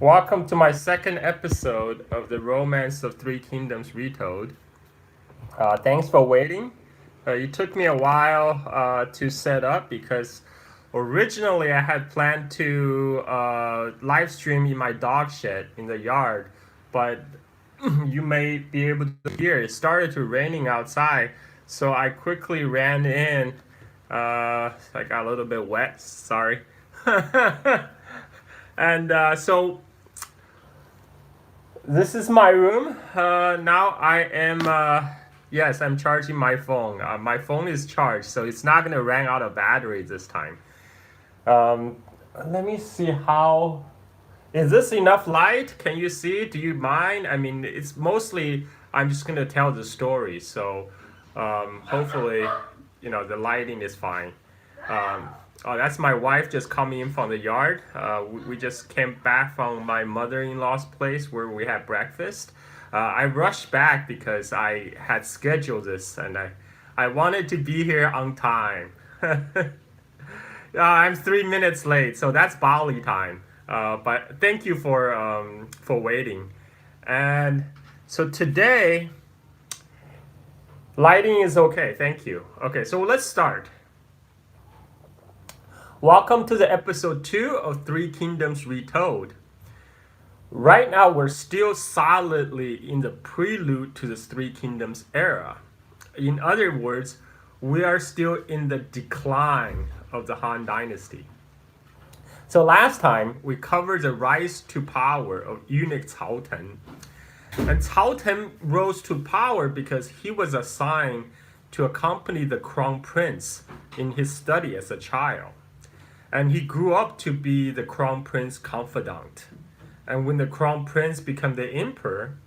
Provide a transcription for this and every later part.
Welcome to my second episode of the Romance of Three Kingdoms Retold. Thanks for waiting. It took me a while to set up because originally I had planned to live stream in my dog shed in the yard, but you may be able to hear it started to raining outside, so I quickly ran in. I got a little bit wet, sorry. And so this is my room. Now I am, yes, I'm charging my phone. My phone is charged, so it's not going to run out of battery this time. Um, Let me see how. Is this enough light? Can you see? Do you mind? I mean, it's mostly, I'm just going to tell the story. So hopefully, the lighting is fine. Um, oh, that's my wife just coming in from the yard. We just came back from my mother-in-law's place where we had breakfast. I rushed back because I had scheduled this and I wanted to be here on time. I'm 3 minutes late, so that's Bali time. But thank you for waiting. And so today, lighting is okay. Thank you. Okay, so let's start. Welcome to the episode 2 of Three Kingdoms Retold. Right now, we're still solidly in the prelude to this Three Kingdoms era. In other words, we are still in the decline of the Han Dynasty. So last time, we covered the rise to power of eunuch Cao Ten. And Cao Ten rose to power because he was assigned to accompany the crown prince in his study as a child. And he grew up to be the crown prince's confidant. And when the crown prince became the emperor,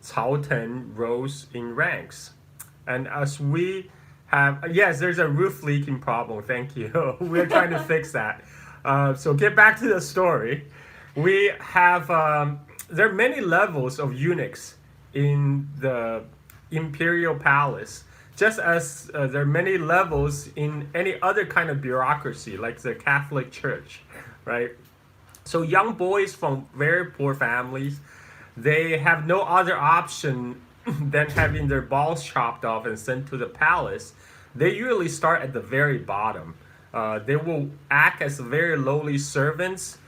Cao Ten rose in ranks. And as we have, yes, there's a roof leaking problem. Thank you. We're trying to fix that. So get back to the story. We have, there are many levels of eunuchs in the imperial palace, just as there are many levels in any other kind of bureaucracy, like the Catholic Church, right? So young boys from very poor families, they have no other option than having their balls chopped off and sent to the palace. They usually start at the very bottom. They will act as very lowly servants,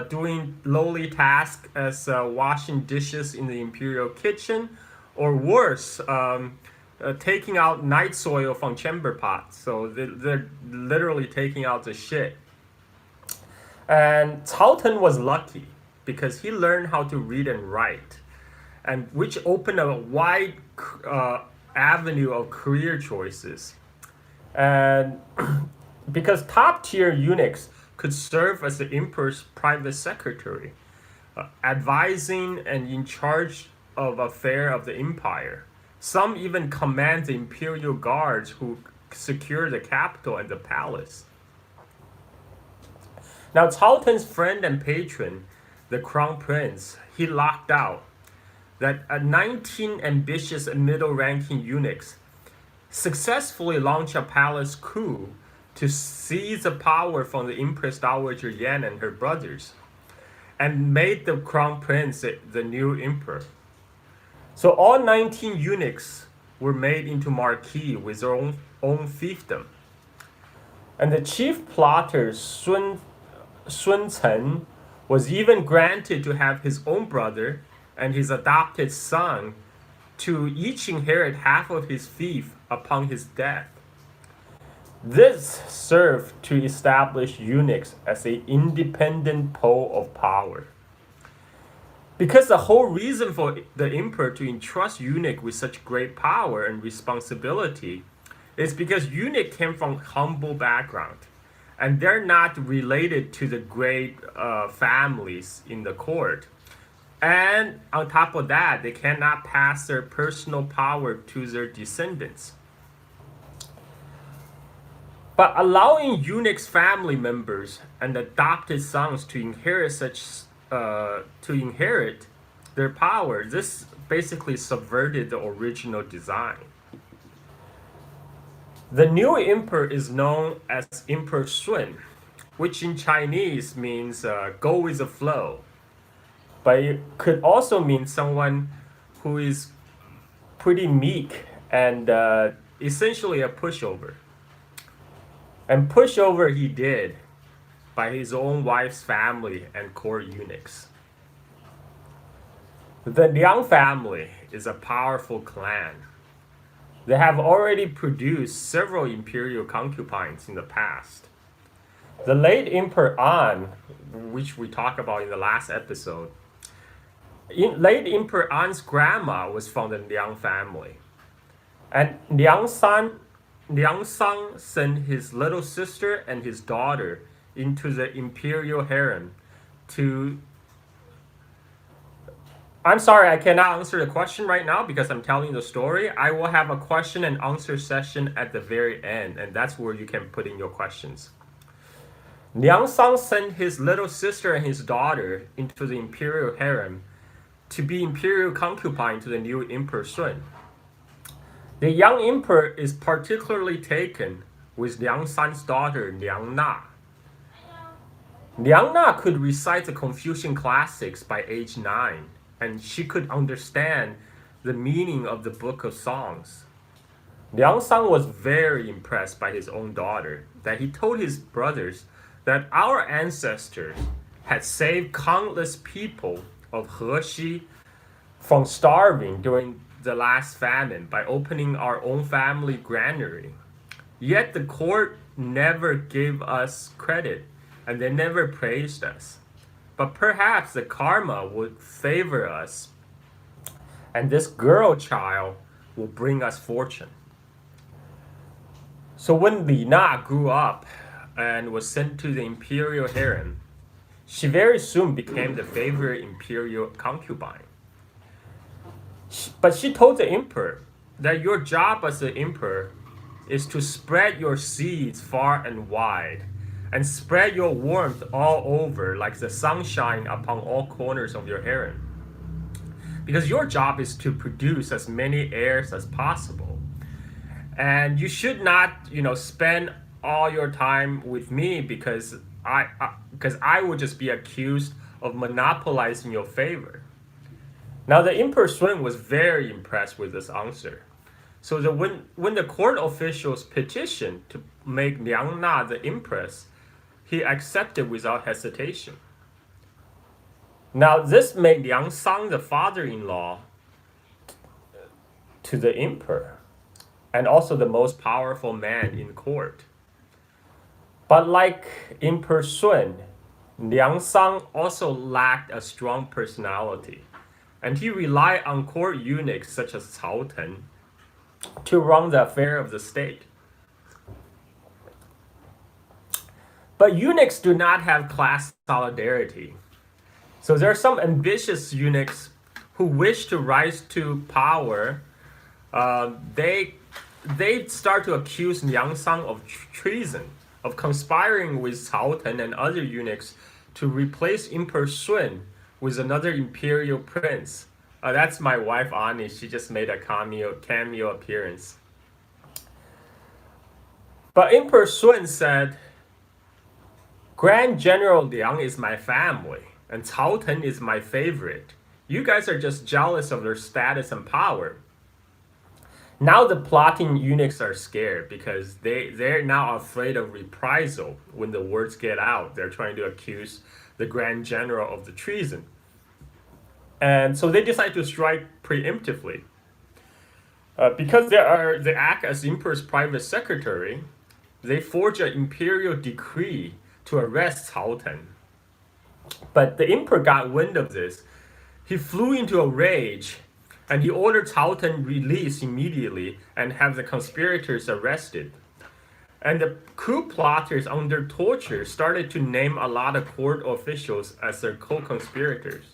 doing lowly tasks as washing dishes in the imperial kitchen, or worse, taking out night soil from chamber pots. So they're literally taking out the shit. And Cao Ten was lucky because he learned how to read and write, and which opened a wide avenue of career choices. And because top tier eunuchs could serve as the emperor's private secretary, advising and in charge of affairs of the empire. Some even command the imperial guards who secure the capital and the palace. Now, Cao Ten's friend and patron, the crown prince, he locked out that 19 ambitious and middle-ranking eunuchs successfully launched a palace coup to seize the power from the Empress Dowager Yan and her brothers, and made the crown prince the new emperor. So all 19 eunuchs were made into marquis with their own fiefdom. And the chief plotter, Sun Cen, was even granted to have his own brother and his adopted son to each inherit half of his fief upon his death. This served to establish eunuchs as an independent pole of power. Because the whole reason for the emperor to entrust eunuch with such great power and responsibility is because eunuch came from humble background, and they're not related to the great families in the court. And on top of that, they cannot pass their personal power to their descendants. But allowing eunuchs' family members and adopted sons to inherit their power, this basically subverted the original design. The new emperor is known as Emperor Sun, which in Chinese means go with the flow. but it could also mean someone who is pretty meek and essentially a pushover. And pushover he did by his own wife's family and court eunuchs. The Liang family is a powerful clan. They have already produced several imperial concubines in the past. The late Emperor An, which we talked about in the last episode, late Emperor An's grandma was from the Liang family. And Liang Sang sent his little sister and his daughter into the imperial harem to... I'm sorry, I cannot answer the question right now because I'm telling the story. I will have a question and answer session at the very end, and that's where you can put in your questions. Liang Sang sent his little sister and his daughter into the imperial harem to be imperial concubine to the new Emperor Sun. The young emperor is particularly taken with Liang Sang's daughter, Liang Na. Liang Na could recite the Confucian classics by age 9, and she could understand the meaning of the Book of Songs. Liang Sang was very impressed by his own daughter, that he told his brothers that our ancestors had saved countless people of Hexi from starving during the last famine by opening our own family granary. Yet the court never gave us credit, and they never praised us. But perhaps the karma would favor us, and this girl child will bring us fortune. So when Li Na grew up and was sent to the imperial harem, she very soon became the favorite imperial concubine. But she told the emperor that your job as the emperor is to spread your seeds far and wide, and spread your warmth all over like the sunshine upon all corners of your harem. Because your job is to produce as many heirs as possible. And you should not, spend all your time with me because I would just be accused of monopolizing your favor. Now the Emperor Sun was very impressed with this answer. So when the court officials petitioned to make Liang Na the empress, he accepted without hesitation. Now this made Liang Sang the father-in-law to the emperor, and also the most powerful man in court. But like Emperor Sun, Liang Sang also lacked a strong personality, and he relied on court eunuchs such as Cao Ten to run the affair of the state. But eunuchs do not have class solidarity. So there are some ambitious eunuchs who wish to rise to power. They start to accuse Liang Sang of treason, of conspiring with Cao Ten and other eunuchs to replace Emperor Sun with another imperial prince. That's my wife, Ani. She just made a cameo appearance. But Emperor Sun said, Grand General Liang is my family, and Cao Ten is my favorite. You guys are just jealous of their status and power. Now the plotting eunuchs are scared because they're now afraid of reprisal when the words get out. They're trying to accuse the Grand General of the treason. And so they decide to strike preemptively. Because they act as Emperor's private secretary, they forge an imperial decree to arrest Cao Ten. But the emperor got wind of this. He flew into a rage, and he ordered Cao Ten released immediately and have the conspirators arrested. And the coup plotters under torture started to name a lot of court officials as their co-conspirators.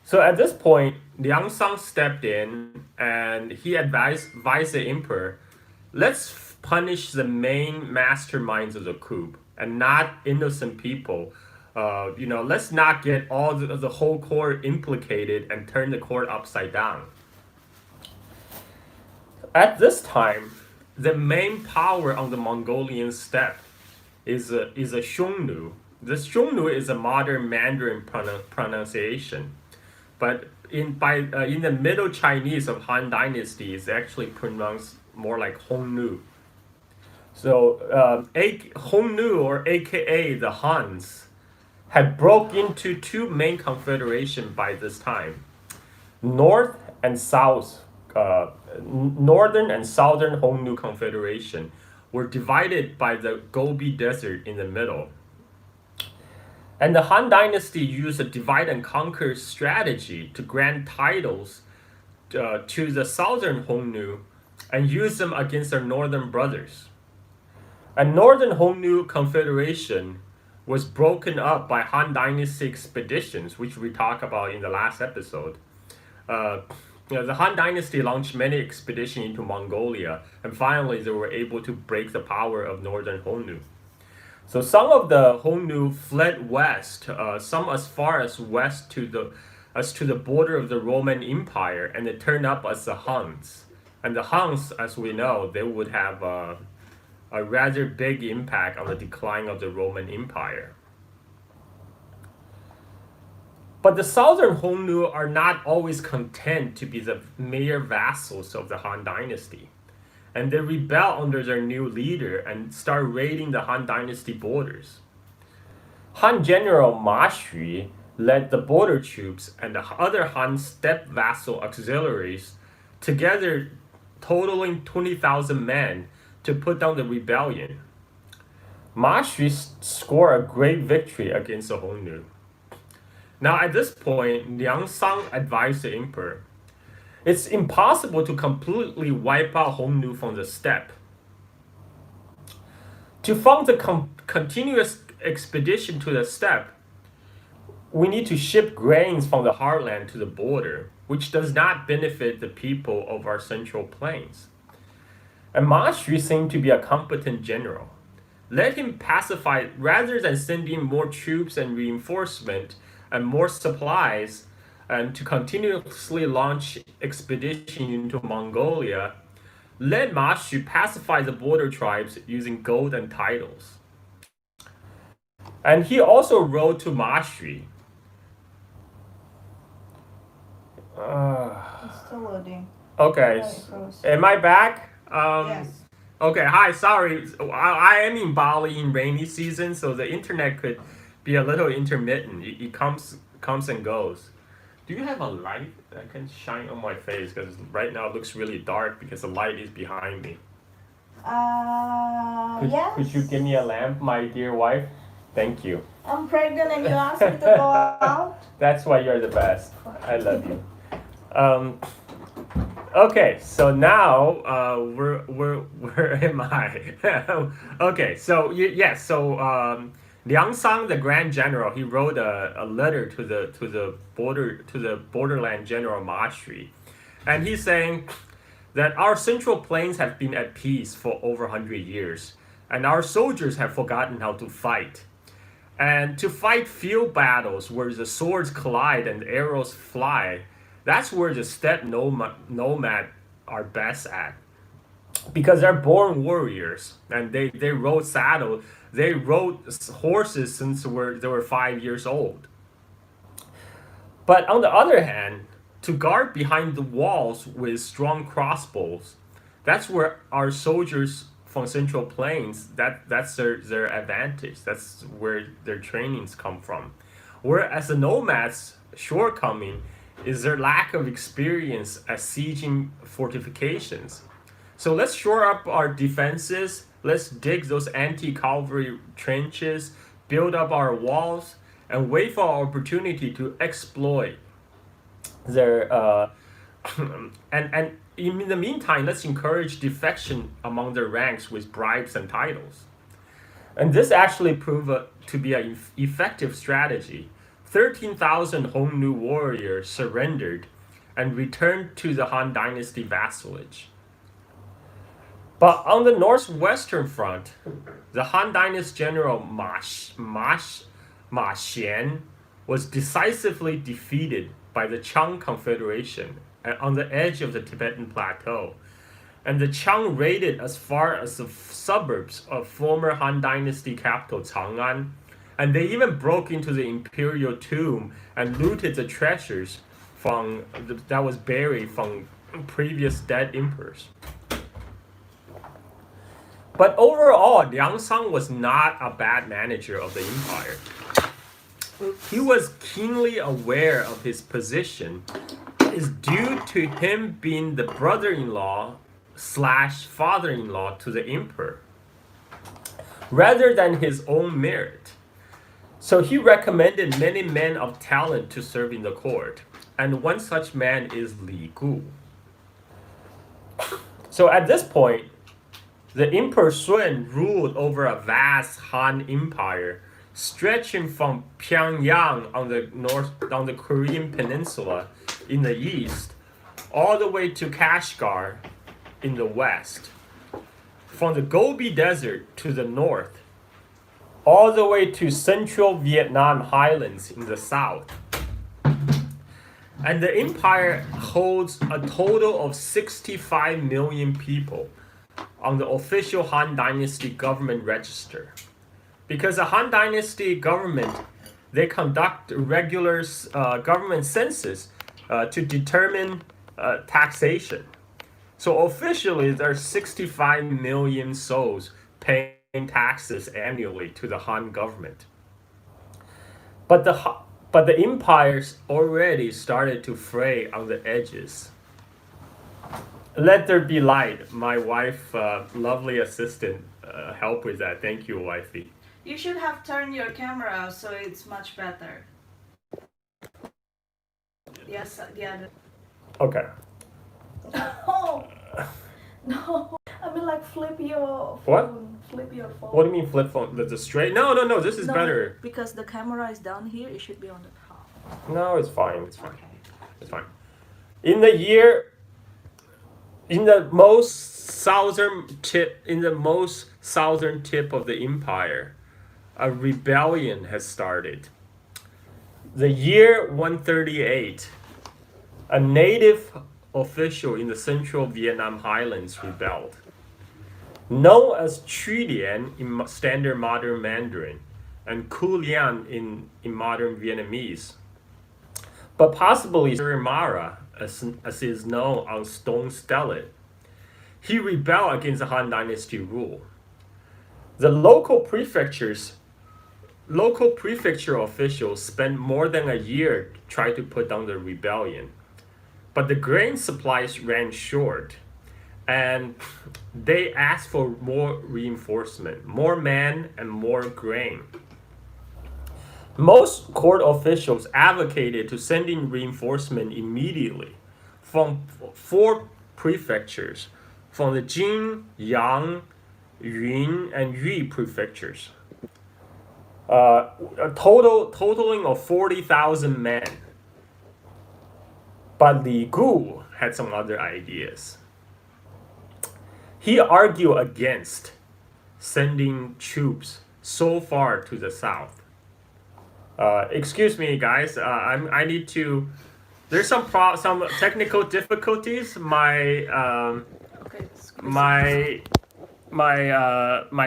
So at this point, Liang Sang stepped in and he advised the emperor, let's punish the main masterminds of the coup and not innocent people. Let's not get all the whole court implicated and turn the court upside down. At this time, the main power on the Mongolian steppe is a Xiongnu, The Xiongnu is a modern Mandarin pronunciation, but in the Middle Chinese of Han Dynasty, it's actually pronounced more like Hongnu. So Hongnu, or AKA the Hans, had broke into two main confederations by this time: North and South, Northern and Southern Hongnu Confederation were divided by the Gobi Desert in the middle. And the Han Dynasty used a divide and conquer strategy to grant titles to the southern Hongnu and use them against their northern brothers. A northern Hongnu confederation was broken up by Han Dynasty expeditions, which we talked about in the last episode. The Han Dynasty launched many expeditions into Mongolia, and finally they were able to break the power of northern Hongnu. So some of the Hongnu fled west, some as far as west to the border of the Roman Empire, and they turned up as the Huns. And the Huns, as we know, they would have a rather big impact on the decline of the Roman Empire. But the southern Hongnu are not always content to be the mere vassals of the Han Dynasty, and they rebel under their new leader and start raiding the Han Dynasty borders. Han General Ma Xu led the border troops and the other Han steppe vassal auxiliaries, together totaling 20,000 men, to put down the rebellion. Ma Xu scored a great victory against the Hongnu. Now at this point, Liang Sang advised the emperor, it's impossible to completely wipe out Hongnu from the steppe. To fund the continuous expedition to the steppe, we need to ship grains from the heartland to the border, which does not benefit the people of our central plains. And Ma Xu seemed to be a competent general. Let him pacify, rather than sending more troops and reinforcement and more supplies, and to continuously launch expedition into Mongolia, let Ma Xu pacify the border tribes using gold and titles. And he also wrote to Ma Xu. It's still loading. Okay, am I back? Yes. Okay, hi, sorry. I am in Bali in rainy season, so the internet could be a little intermittent. It comes and goes. Do you have a light that can shine on my face? Because right now it looks really dark because the light is behind me. Yes. Could you give me a lamp, my dear wife? Thank you. I'm pregnant and you asked me to go out? That's why you're the best. I love you. Okay, so now where am I? Okay, so Liang Sang, the Grand General, he wrote a letter to the borderland general Ma Xu, and he's saying that our central plains have been at peace for over 100 years, and our soldiers have forgotten how to fight. And to fight field battles where the swords collide and arrows fly, that's where the steppe nomad are best at. Because they're born warriors, and they rode horses since they were 5 years old. But on the other hand, to guard behind the walls with strong crossbows, that's where our soldiers from Central Plains, that's their advantage. That's where their trainings come from. Whereas the nomads' shortcoming is their lack of experience at sieging fortifications. So let's shore up our defenses. Let's dig those anti-cavalry trenches, build up our walls, and wait for our opportunity to exploit their. And in the meantime, let's encourage defection among their ranks with bribes and titles. And this actually proved to be an effective strategy. 13,000 Hongnu warriors surrendered and returned to the Han Dynasty vassalage. But on the northwestern front, the Han Dynasty general Ma Xian was decisively defeated by the Chang Confederation on the edge of the Tibetan Plateau. And the Chang raided as far as the suburbs of former Han Dynasty capital Chang'an, And they even broke into the imperial tomb and looted the treasures that was buried from previous dead emperors. But overall, Liang Sang was not a bad manager of the empire. He was keenly aware of his position is due to him being the brother-in-law slash father-in-law to the emperor, rather than his own merit. So he recommended many men of talent to serve in the court, and one such man is Li Gu. So at this point, the Emperor Sun ruled over a vast Han Empire, stretching from Pyongyang on the Korean Peninsula in the east, all the way to Kashgar in the west, from the Gobi Desert to the north, all the way to central Vietnam highlands in the south. And the empire holds a total of 65 million people on the official Han Dynasty government register. Because the Han Dynasty government, they conduct regular government census to determine taxation. So officially, there are 65 million souls paying taxes annually to the Han government. But the empires already started to fray on the edges. Let there be light. My wife, lovely assistant, help with that. Thank you, wifey. You should have turned your camera so it's much better. Yes, the other. Okay. Oh, no. I mean, like, flip your phone. What? Flip your phone. What do you mean flip phone? The straight? No. This is better. Because the camera is down here, it should be on the top. No, it's fine. It's fine. Okay. It's fine. In the most southern tip of the empire, a rebellion has started. The year 138, a native official in the central Vietnam highlands rebelled, known as Chu Lian in standard modern Mandarin and Ku Lian in modern Vietnamese, but possibly Mara, as is known on stone stellate. He rebelled against the Han Dynasty rule. The local prefecture officials spent more than a year trying to put down the rebellion. But the grain supplies ran short, and they asked for more reinforcement, more men, and more grain. Most court officials advocated to sending reinforcement immediately from 4 prefectures, from the Jin, Yang, Yun, and Yue prefectures, totaling of 40,000 men. But Li Gu had some other ideas. He argued against sending troops so far to the south. Excuse me, guys. I need to. There's some technical difficulties. My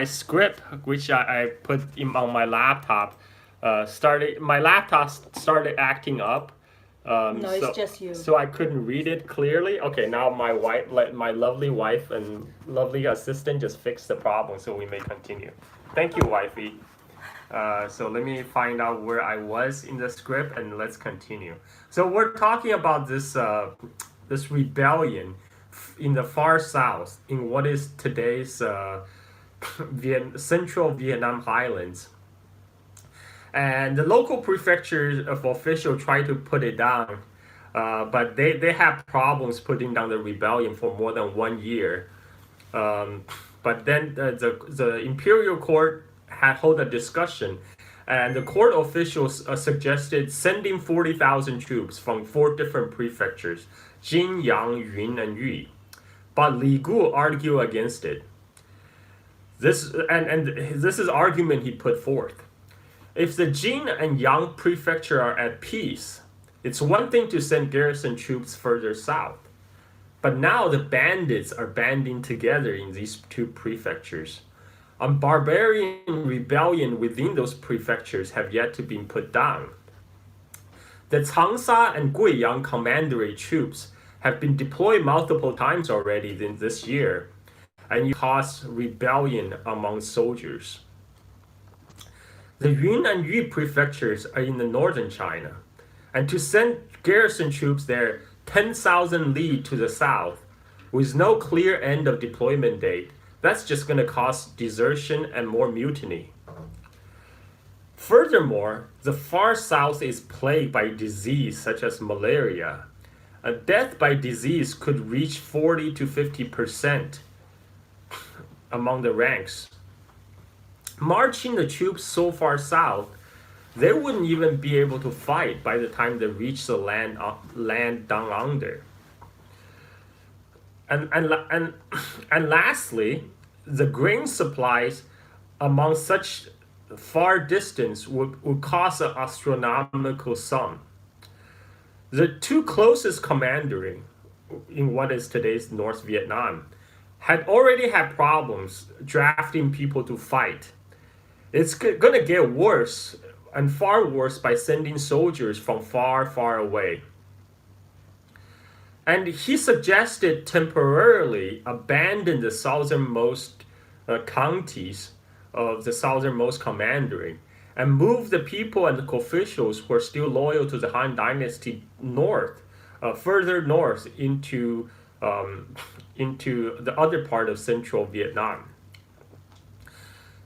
script, which I put on my laptop, My laptop started acting up. No, it's just you. So I couldn't read it clearly. Okay, now my lovely wife and lovely assistant just fixed the problem, so we may continue. Thank you, wifey. So let me find out where I was in the script, and let's continue. So we're talking about this rebellion in the far south, in what is today's central Vietnam highlands. And the local prefecture of officials tried to put it down, but they had problems putting down the rebellion for more than 1 year. But then the imperial court had held a discussion, and the court officials suggested sending 40,000 troops from 4 different prefectures, Jin, Yang, Yun, and Yue. But Li Gu argued against it. This is argument he put forth. If the Jin and Yang prefecture are at peace, it's one thing to send garrison troops further south. But now the bandits are banding together in these 2 prefectures. and barbarian rebellion within those prefectures have yet to be put down. The Changsha and Guiyang commandery troops have been deployed multiple times already this year, and you cause rebellion among soldiers. The Yun and Yu prefectures are in the northern China, and to send garrison troops there 10,000 li to the south with no clear end of deployment date, that's just going to cause desertion and more mutiny. Furthermore, the far south is plagued by disease such as malaria. A death by disease could reach 40 to 50% among the ranks. Marching the troops so far south, they wouldn't even be able to fight by the time they reach the land down under. And lastly, the grain supplies among such far distance would cost an astronomical sum. The two closest commandery in what is today's North Vietnam had already had problems drafting people to fight. It's going to get worse and far worse by sending soldiers from far, far away. And he suggested temporarily abandon the southernmost counties of the southernmost commandery and move the people and the officials who are still loyal to the Han Dynasty north, further north into the other part of central Vietnam.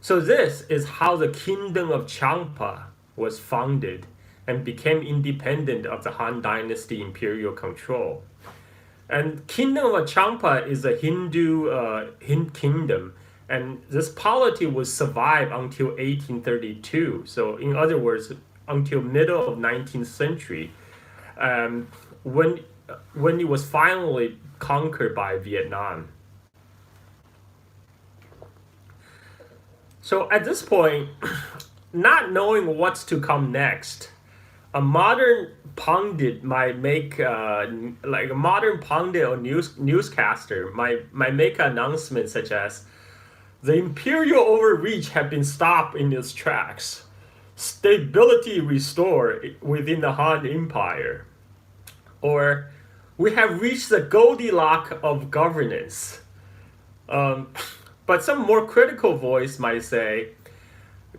So this is how the kingdom of Champa was founded and became independent of the Han Dynasty imperial control. And kingdom of Champa is a Hindu kingdom, and this polity would survive until 1832. So in other words, until middle of 19th century, when it was finally conquered by Vietnam. So at this point, not knowing what's to come next, a modern pundit might make like a modern pundit or newscaster might make an announcement such as, the imperial overreach have been stopped in its tracks, stability restored within the Han Empire, or we have reached the Goldilocks of governance. But some more critical voice might say,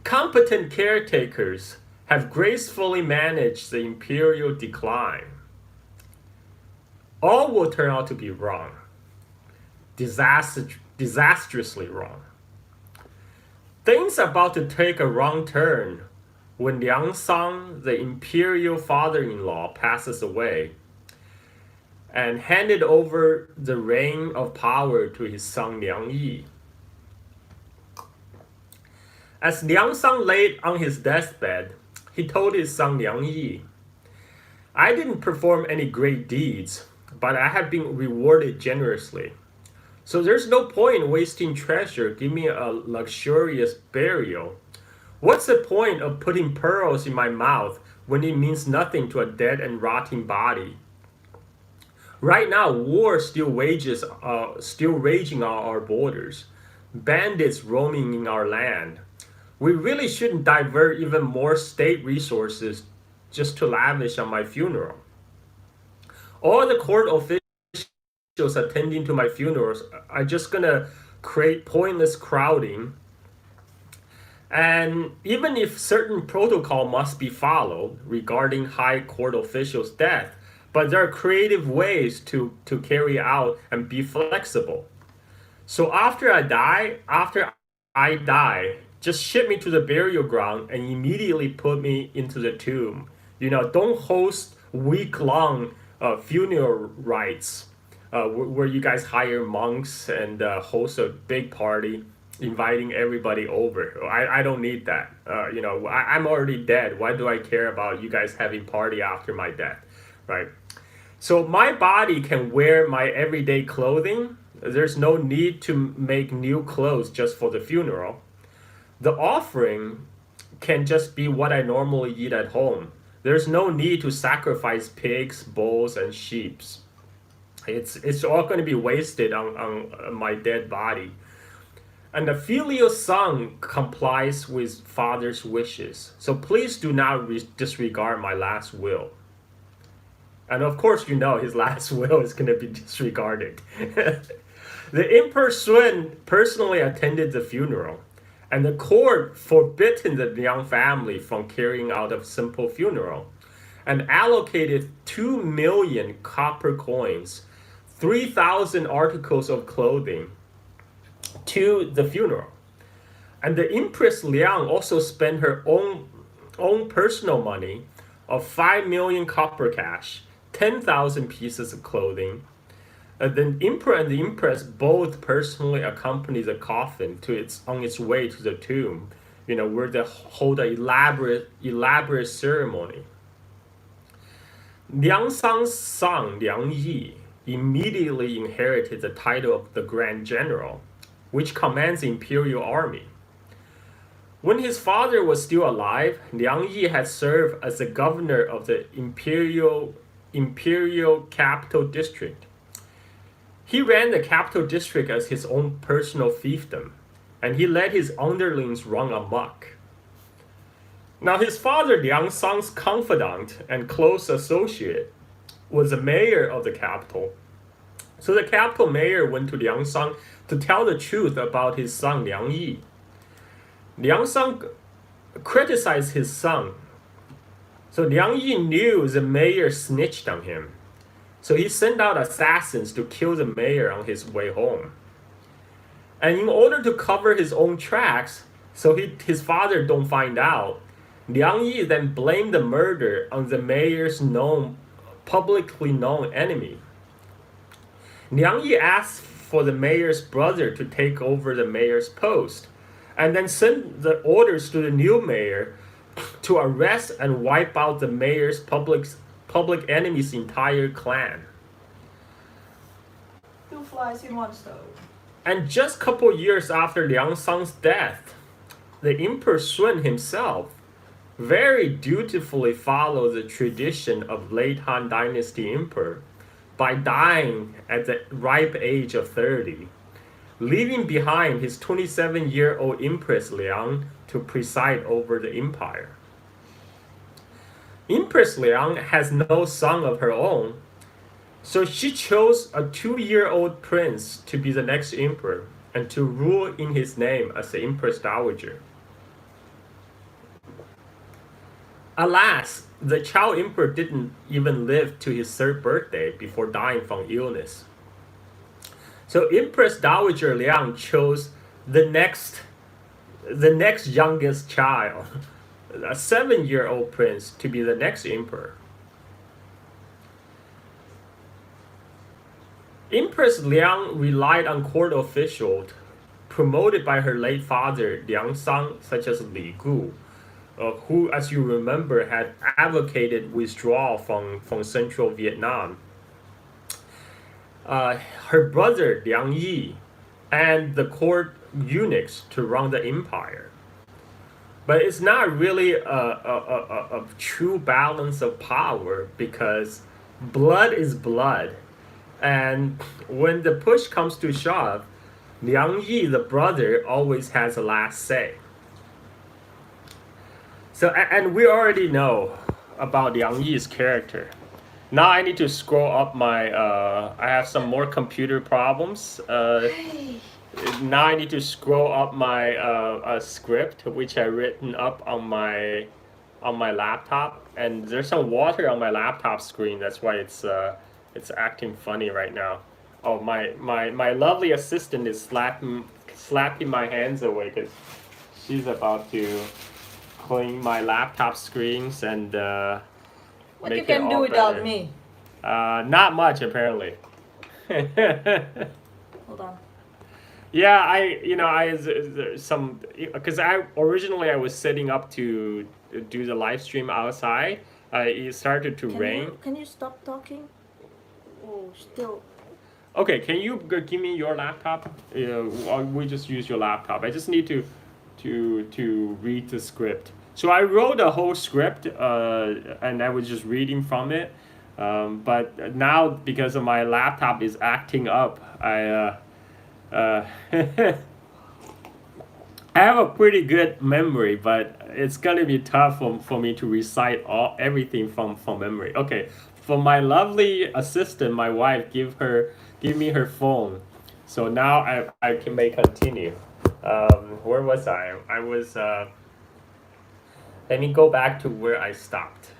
competent caretakers have gracefully managed the imperial decline. All will turn out to be wrong, disastrously wrong. Things are about to take a wrong turn when Liang Sang, the imperial father-in-law, passes away and handed over the reign of power to his son Liang Yi. As Liang Sang lay on his deathbed, he told his son Liang Yi, I didn't perform any great deeds, but I have been rewarded generously. So there's no point wasting treasure. Give me a luxurious burial. What's the point of putting pearls in my mouth when it means nothing to a dead and rotting body? Right now, war still raging on our borders. Bandits roaming in our land. We really shouldn't divert even more state resources just to lavish on my funeral. All the court officials attending to my funerals are just gonna create pointless crowding. And even if certain protocol must be followed regarding high court officials' death, but there are creative ways to carry out and be flexible. So after I die, just ship me to the burial ground and immediately put me into the tomb. Don't host week-long funeral rites where you guys hire monks and host a big party, inviting everybody over. I don't need that. I'm already dead. Why do I care about you guys having party after my death, right? So my body can wear my everyday clothing. There's no need to make new clothes just for the funeral. The offering can just be what I normally eat at home. There's no need to sacrifice pigs, bulls, and sheep. It's all going to be wasted on my dead body. And the filial son complies with father's wishes. So please do not disregard my last will. And of course, his last will is going to be disregarded. The Emperor Sun personally attended the funeral, and the court forbidden the Liang family from carrying out a simple funeral, and allocated 2 million copper coins, 3,000 articles of clothing to the funeral. And the Empress Liang also spent her own personal money of 5 million copper cash, 10,000 pieces of clothing. The emperor and the empress both personally accompanied the coffin on its way to the tomb, where they hold an elaborate ceremony. Liang Sang's son, Liang Yi, immediately inherited the title of the Grand General, which commands the imperial army. When his father was still alive, Liang Yi had served as the governor of the imperial capital district. He ran the capital district as his own personal fiefdom, and he let his underlings run amok. Now his father Liang Sang's confidant and close associate was the mayor of the capital. So the capital mayor went to Liang Sang to tell the truth about his son Liang Yi. Liang Sang criticized his son. So Liang Yi knew the mayor snitched on him. So he sent out assassins to kill the mayor on his way home. And in order to cover his own tracks, so his father don't find out, Liang Yi then blamed the murder on the mayor's publicly known enemy. Liang Yi asked for the mayor's brother to take over the mayor's post, and then sent the orders to the new mayor to arrest and wipe out the mayor's public enemy's entire clan. 2 flies in one stone. And just a couple years after Liang Sang's death, the Emperor Sun himself very dutifully followed the tradition of late Han Dynasty emperor by dying at the ripe age of 30, leaving behind his 27-year-old Empress Liang to preside over the empire. Empress Liang has no son of her own, so she chose a 2-year-old prince to be the next emperor and to rule in his name as the Empress Dowager. Alas, the child emperor didn't even live to his 3rd birthday before dying from illness. So Empress Dowager Liang chose the next youngest child, a 7-year-old prince, to be the next emperor. Empress Liang relied on court officials promoted by her late father Liang Sang, such as Li Gu, who, as you remember, had advocated withdrawal from central Vietnam. Her brother Liang Yi, and the court eunuchs to run the empire. But it's not really a true balance of power, because blood is blood. And when the push comes to shove, Liang Yi, the brother, always has the last say. So, and we already know about Liang Yi's character. Now I need to scroll up my, I have some more computer problems. Now I need to scroll up my script, which I written up on my laptop. And there's some water on my laptop screen. That's why it's acting funny right now. Oh, my lovely assistant is slapping my hands away because she's about to clean my laptop screens and What you can do without me? Not much, apparently. Hold on. Yeah, because originally I was setting up to do the live stream outside. It started to rain. Can you stop talking? Oh, still. Okay, can you give me your laptop? We just use your laptop. I just need to read the script. So I wrote a whole script, and I was just reading from it. But now, because of my laptop is acting up, I have a pretty good memory, but it's gonna be tough for me to recite everything from memory. Okay, for my lovely assistant, my wife, give me her phone, so now I can may continue. Where was I? I was. Let me go back to where I stopped.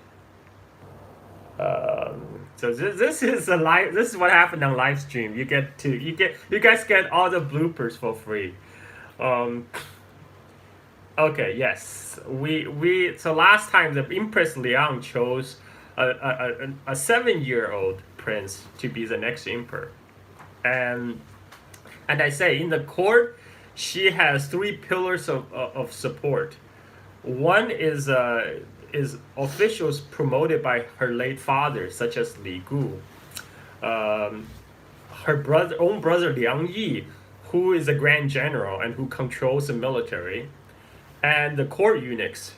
So this is a live. This is what happened on live stream. You guys get all the bloopers for free. Um, Okay, yes. So last time the Empress Liang chose a 7-year-old prince to be the next emperor. And I say in the court she has three pillars of support. One is officials promoted by her late father, such as Li Gu. Um, her own brother Liang Yi, who is a grand general and who controls the military, and the court eunuchs,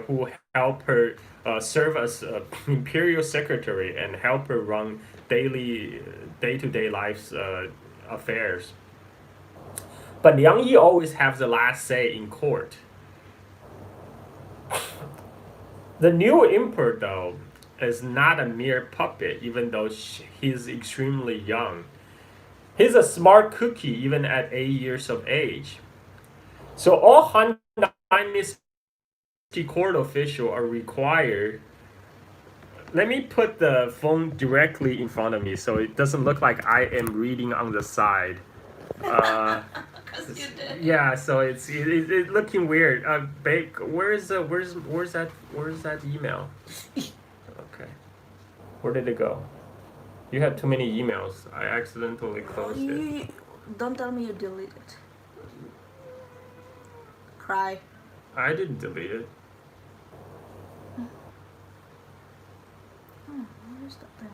who help her serve as imperial secretary and help her run day-to-day life's affairs. But Liang Yi always has the last say in court. The new emperor, though, is not a mere puppet, even though he's extremely young. He's a smart cookie, even at 8 years of age. So all Han Dynasty court officials are required. Let me put the phone directly in front of me so it doesn't look like I am reading on the side. Because you did. Yeah, so it's looking weird. Babe, where's that email? Okay, where did it go? You had too many emails. I accidentally closed it. Don't tell me you deleted it. Cry. I didn't delete it. Where's that thing?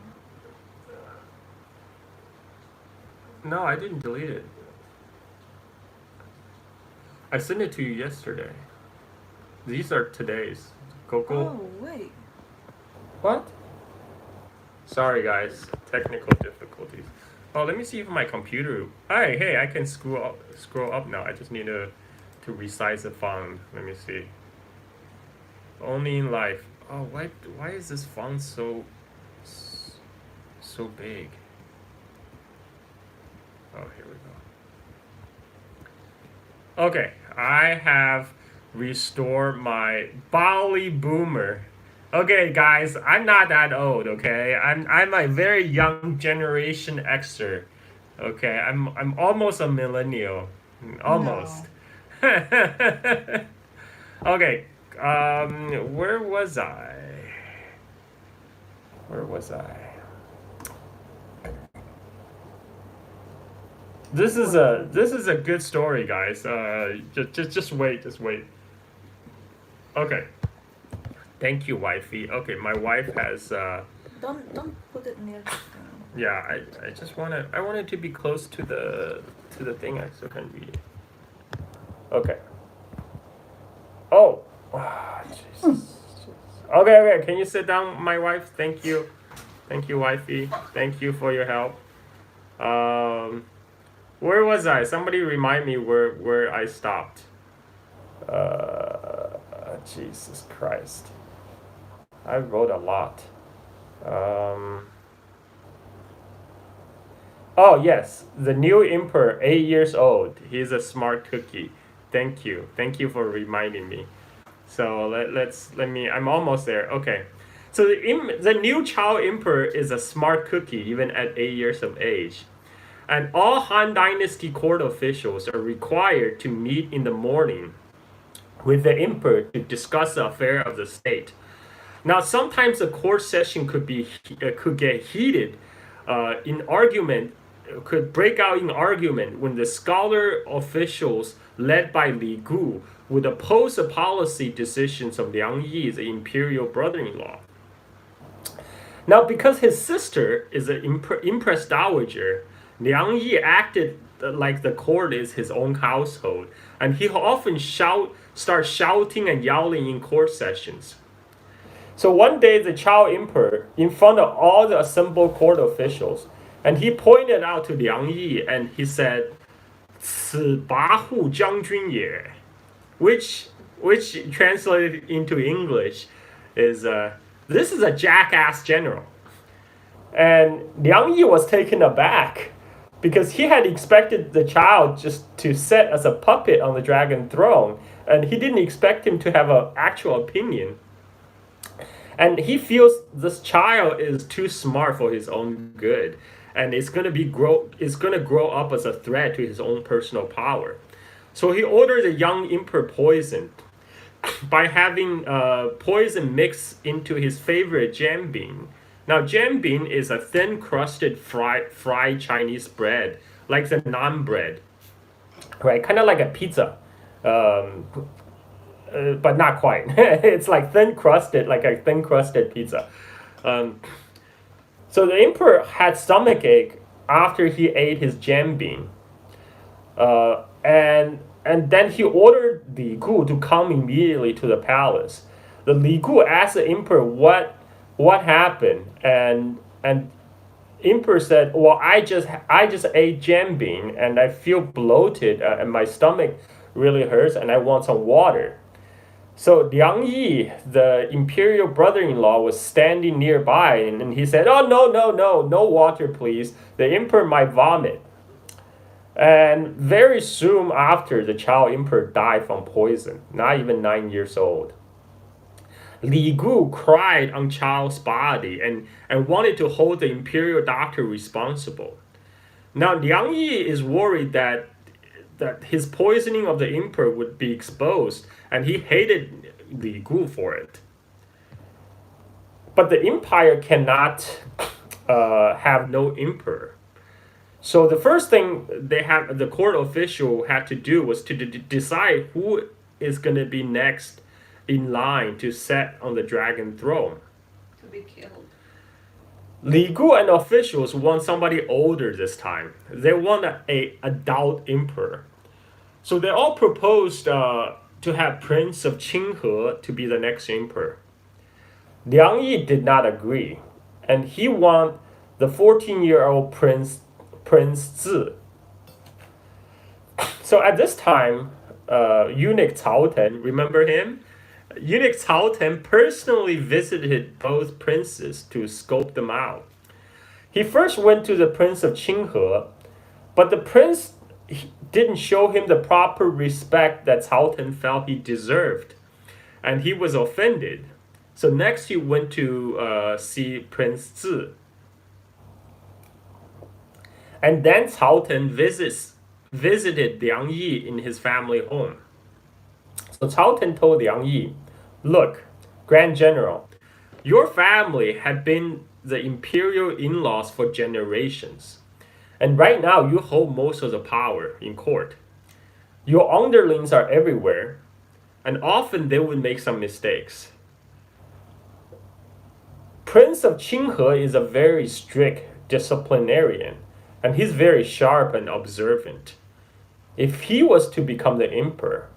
No, I didn't delete it. I sent it to you yesterday. These are today's. Go. Oh, wait. What? Sorry, guys. Technical difficulties. Oh, let me see if my computer. Hey, I can scroll up now. I just need to resize the font. Let me see. Only in life. Oh, why is this font so big? Oh, here we go. Okay, I have restored my Bali Boomer. Okay, guys, I'm not that old. Okay, I'm a very young Generation Xer. Okay, I'm almost a millennial. Almost. No. Okay. Where was I? This is a good story, guys. Just wait. Okay. Thank you, wifey. Okay, my wife has. Don't put it near the thing. Yeah, I just I want it to be close to the thing so I can read. Okay. Oh, Jesus. Okay. Can you sit down, my wife? Thank you, wifey. Thank you for your help. Where was I? Somebody remind me where I stopped. Jesus Christ. I wrote a lot. Oh yes, the new emperor, 8 years old. He's a smart cookie. Thank you for reminding me. So I'm almost there. Okay, so the new Chao emperor is a smart cookie even at 8 years of age, and all Han Dynasty court officials are required to meet in the morning with the emperor to discuss the affair of the state. Now, sometimes the court session could get heated in argument, could break out in argument when the scholar officials led by Li Gu would oppose the policy decisions of Liang Yi, the imperial brother-in-law. Now, because his sister is an Empress Dowager, Liang Yi acted like the court is his own household, and he often starts shouting and yelling in court sessions. So one day, the Chao emperor, in front of all the assembled court officials, and he pointed out to Liang Yi and he said, 此跋扈将军也. which translated into English is this is a jackass general. And Liang Yi was taken aback because he had expected the child just to sit as a puppet on the dragon throne, and he didn't expect him to have an actual opinion. And he feels this child is too smart for his own good, and it's gonna grow up as a threat to his own personal power. So he ordered the young emperor poisoned by having poison mixed into his favorite jam bean. Now, jam bean is a thin crusted fried Chinese bread, like the naan bread, right? Kind of like a pizza, but not quite. It's like like a thin crusted pizza. So the emperor had stomachache after he ate his jam bean, and then he ordered Li Gu to come immediately to the palace. The Li Gu asked the emperor what happened, and emperor said, "Well, I just ate jam bean and I feel bloated and my stomach really hurts and I want some water." So Liang Yi, the imperial brother-in-law, was standing nearby, and he said, "Oh, no water, please. The emperor might vomit." And very soon after, the child emperor died from poison, not even 9 years old. Li Gu cried on child's body and wanted to hold the imperial doctor responsible. Now Liang Yi is worried that his poisoning of the emperor would be exposed, and he hated Li Gu for it. But the empire cannot have no emperor. So the first thing the court official had to do was to decide who is going to be next in line to sit on the dragon throne. To be killed. Li Gu and officials want somebody older this time. They want an adult emperor. So they all proposed to have Prince of Qinghe to be the next emperor. Liang Yi did not agree, and he wanted the 14-year-old Prince Zi. So at this time, eunuch Cao Ten, remember him? Eunuch Cao Ten personally visited both princes to scope them out. He first went to the Prince of Qinghe, but the prince didn't show him the proper respect that Cao Ten felt he deserved, and he was offended. So next he went to see Prince Zi. And then Cao Ten visited Liang Yi in his family home. So Cao Ten told Liang Yi, "Look, Grand General, your family had been the imperial in-laws for generations. And right now you hold most of the power in court. Your underlings are everywhere, and often they would make some mistakes. Prince of Qinghe is a very strict disciplinarian, and he's very sharp and observant. If he was to become the emperor,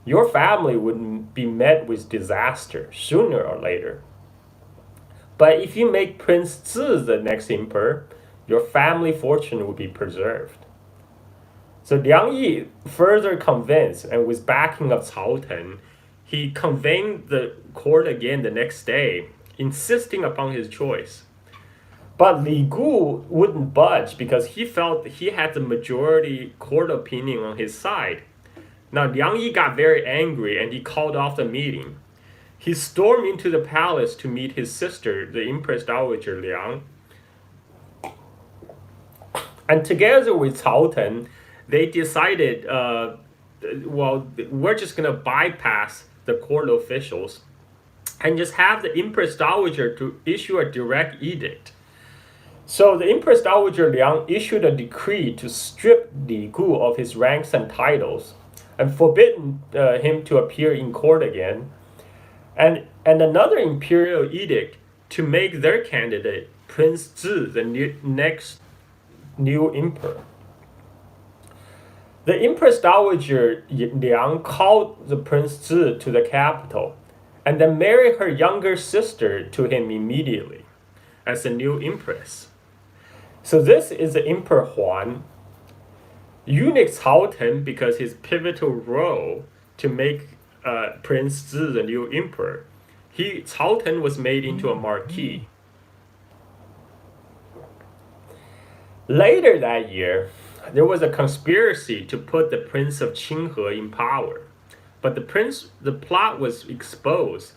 your family would be met with disaster sooner or later. But if you make Prince Zi the next emperor, your family fortune will be preserved." So Liang Yi, further convinced and with backing of Cao Ten, he convened the court again the next day, insisting upon his choice. But Li Gu wouldn't budge because he felt he had the majority court opinion on his side. Now Liang Yi got very angry and he called off the meeting. He stormed into the palace to meet his sister, the Empress Dowager Liang. And together with Cao Ten, they decided, we're just going to bypass the court officials and just have the Empress Dowager to issue a direct edict. So the Empress Dowager Liang issued a decree to strip Li Gu of his ranks and titles and forbidden him to appear in court again. And another imperial edict to make their candidate, Prince Zi, the next new emperor. The Empress Dowager Liang called the Prince Zi to the capital and then married her younger sister to him immediately as the new empress. So this is the Emperor Huan. Eunuch Cao Ten, because his pivotal role to make Prince Zi the new emperor. Cao Ten was made into a marquis. Later that year, there was a conspiracy to put the Prince of Qinghe in power. But the plot was exposed,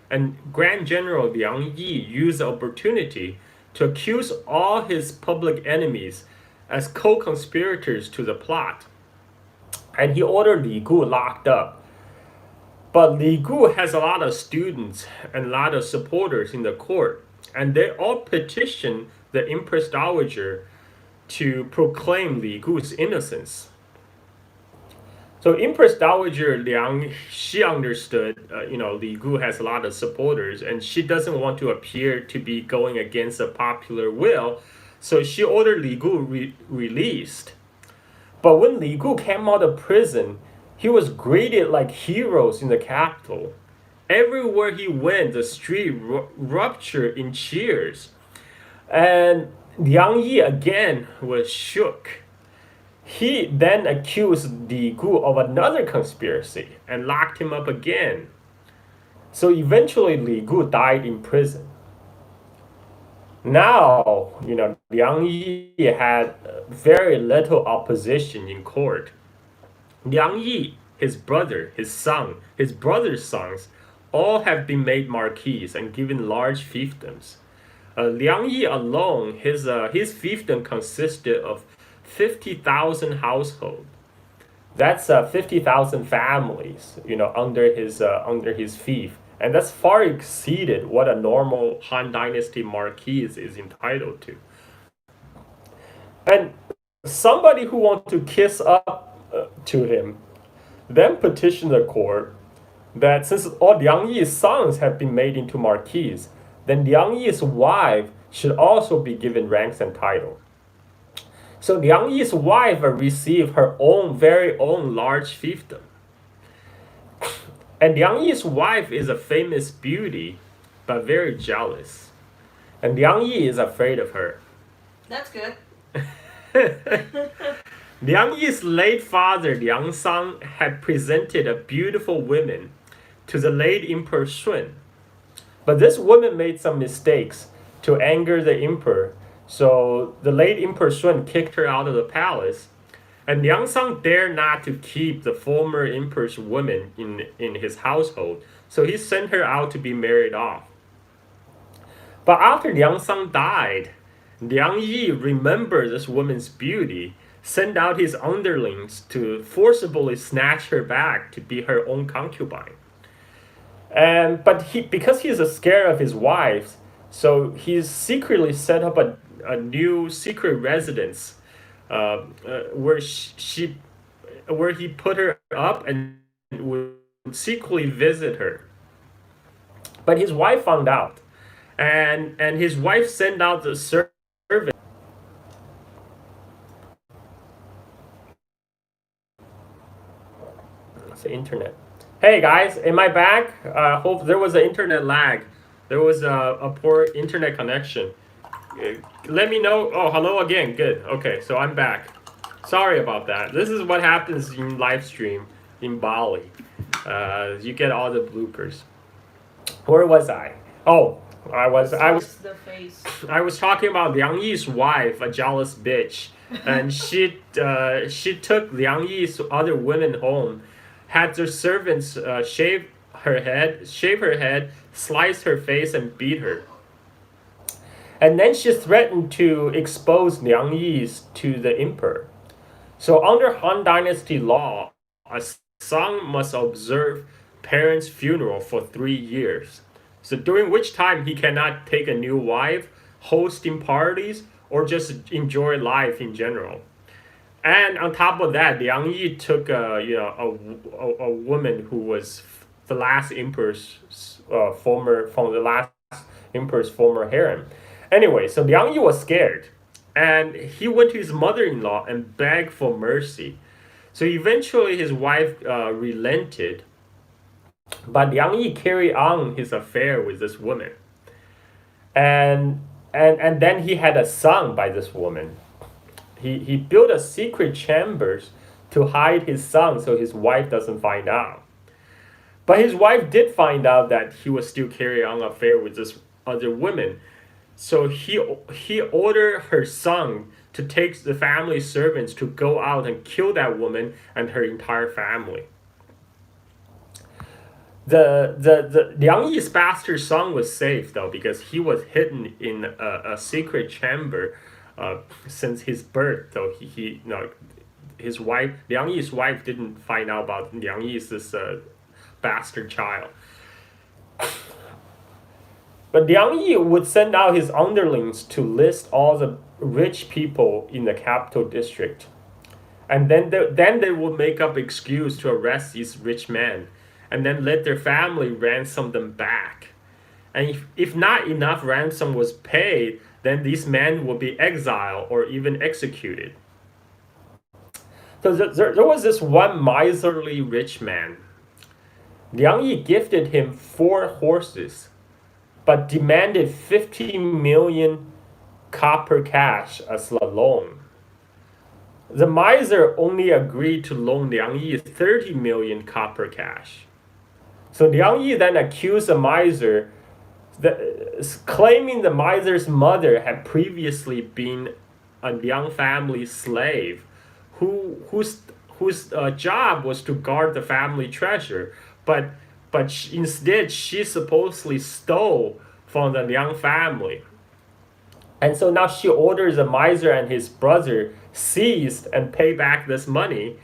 and Grand General Liang Yi used the opportunity to accuse all his public enemies as co-conspirators to the plot. And he ordered Li Gu locked up. But Li Gu has a lot of students and a lot of supporters in the court, and they all petitioned the Empress Dowager to proclaim Li Gu's innocence. So Empress Dowager Liang, she understood, Li Gu has a lot of supporters, and she doesn't want to appear to be going against the popular will, so she ordered Li Gu released. But when Li Gu came out of prison, he was greeted like heroes in the capital. Everywhere he went, the street ruptured in cheers. And Liang Yi again was shook. He then accused Li Gu of another conspiracy and locked him up again. So eventually Li Gu died in prison. Now, Liang Yi had very little opposition in court. Liang Yi, his brother, his son, his brother's sons, all have been made marquis and given large fiefdoms. Liang Yi alone, his fiefdom consisted of 50,000 households. That's 50,000 families, under his fief, and that's far exceeded what a normal Han Dynasty marquis is entitled to. And somebody who wants to kiss up to him then petitioned the court that since all Liang Yi's sons have been made into marquis, then Liang Yi's wife should also be given ranks and title. So Liang Yi's wife received her very own large fiefdom. And Liang Yi's wife is a famous beauty, but very jealous. And Liang Yi is afraid of her. That's good. Liang Yi's late father, Liang Sang, had presented a beautiful woman to the late Emperor Sun. But this woman made some mistakes to anger the emperor. So the late Emperor Sun kicked her out of the palace, and Liang Sang dared not to keep the former emperor's woman in his household, so he sent her out to be married off. But after Liang Sang died, Liang Yi remembered this woman's beauty, sent out his underlings to forcibly snatch her back to be her own concubine. But because he's scared of his wives, so he secretly set up a new secret residence where he put her up and would secretly visit her. But his wife found out, and his wife sent out the servant. It's the internet. Hey guys, am I back? Hope there was an internet lag. There was a poor internet connection. Let me know. Oh, hello again. Good. Okay, so I'm back. Sorry about that. This is what happens in live stream in Bali. You get all the bloopers. Where was I? Oh, I was talking about Liang Yi's wife, a jealous bitch, and she took Liang Yi's other women home, had their servants shave her head, slice her face, and beat her. And then she threatened to expose Liang Yi to the emperor. So under Han Dynasty law, a son must observe parents' funeral for 3 years. So during which time he cannot take a new wife, hosting parties, or just enjoy life in general. And on top of that, Liang Yi took a woman who was the last emperor's former harem. Anyway, so Liang Yi was scared, and he went to his mother-in-law and begged for mercy. So eventually his wife relented, but Liang Yi carried on his affair with this woman. And then he had a son by this woman. He built a secret chambers to hide his son so his wife doesn't find out. But his wife did find out that he was still carrying on an affair with this other woman. So he ordered her son to take the family servants to go out and kill that woman and her entire family. The Liang Yi's bastard son was safe though, because he was hidden in a secret chamber since his birth. So he his wife, Liang Yi's wife, didn't find out about Liang Yi's this bastard child. But Liang Yi would send out his underlings to list all the rich people in the capital district, and then they would make up excuse to arrest these rich men, and then let their family ransom them back. And if not enough ransom was paid, then these men would be exiled or even executed. So there was this one miserly rich man. Liang Yi gifted him 4 horses, but demanded 50 million copper cash as a loan. The miser only agreed to loan Liang Yi 30 million copper cash. So Liang Yi then accused the miser, claiming the miser's mother had previously been a Liang family slave, whose job was to guard the family treasure, but instead she supposedly stole from the Liang family. And so now she orders the miser and his brother seized and pay back this money,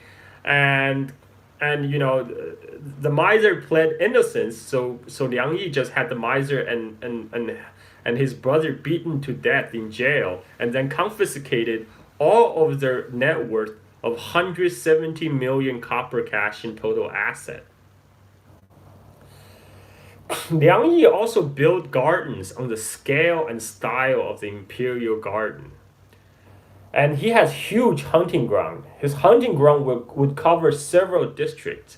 and the miser pled innocence, so Liang Yi just had the miser and his brother beaten to death in jail, and then confiscated all of their net worth of 170 million copper cash in total asset. Liang Yi also built gardens on the scale and style of the imperial garden. And he has huge hunting ground. His hunting ground would cover several districts.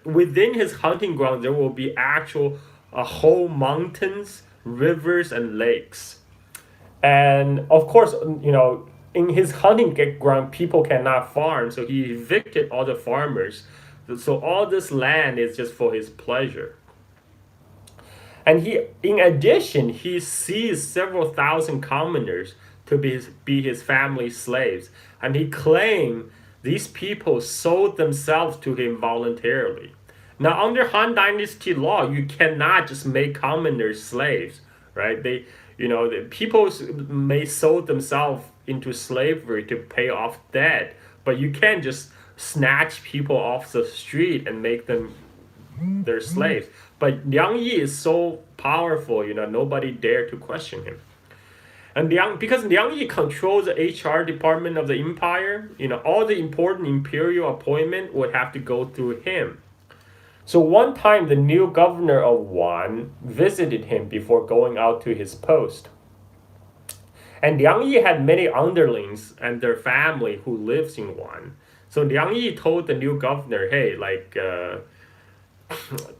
Within his hunting ground, there will be whole mountains, rivers, and lakes. And of course, in his hunting ground, people cannot farm, so he evicted all the farmers. So all this land is just for his pleasure. And in addition, he seized several thousand commoners to be his family slaves. And he claimed these people sold themselves to him voluntarily. Now, under Han Dynasty law, you cannot just make commoners slaves, right? The people may sold themselves into slavery to pay off debt, but you can't just snatch people off the street and make them their slaves. But Liang Yi is so powerful, nobody dared to question him. And because Liang Yi controls the HR department of the empire, all the important imperial appointment would have to go through him. So one time, the new governor of Wan visited him before going out to his post. And Liang Yi had many underlings and their family who lives in Wan. So Liang Yi told the new governor, hey,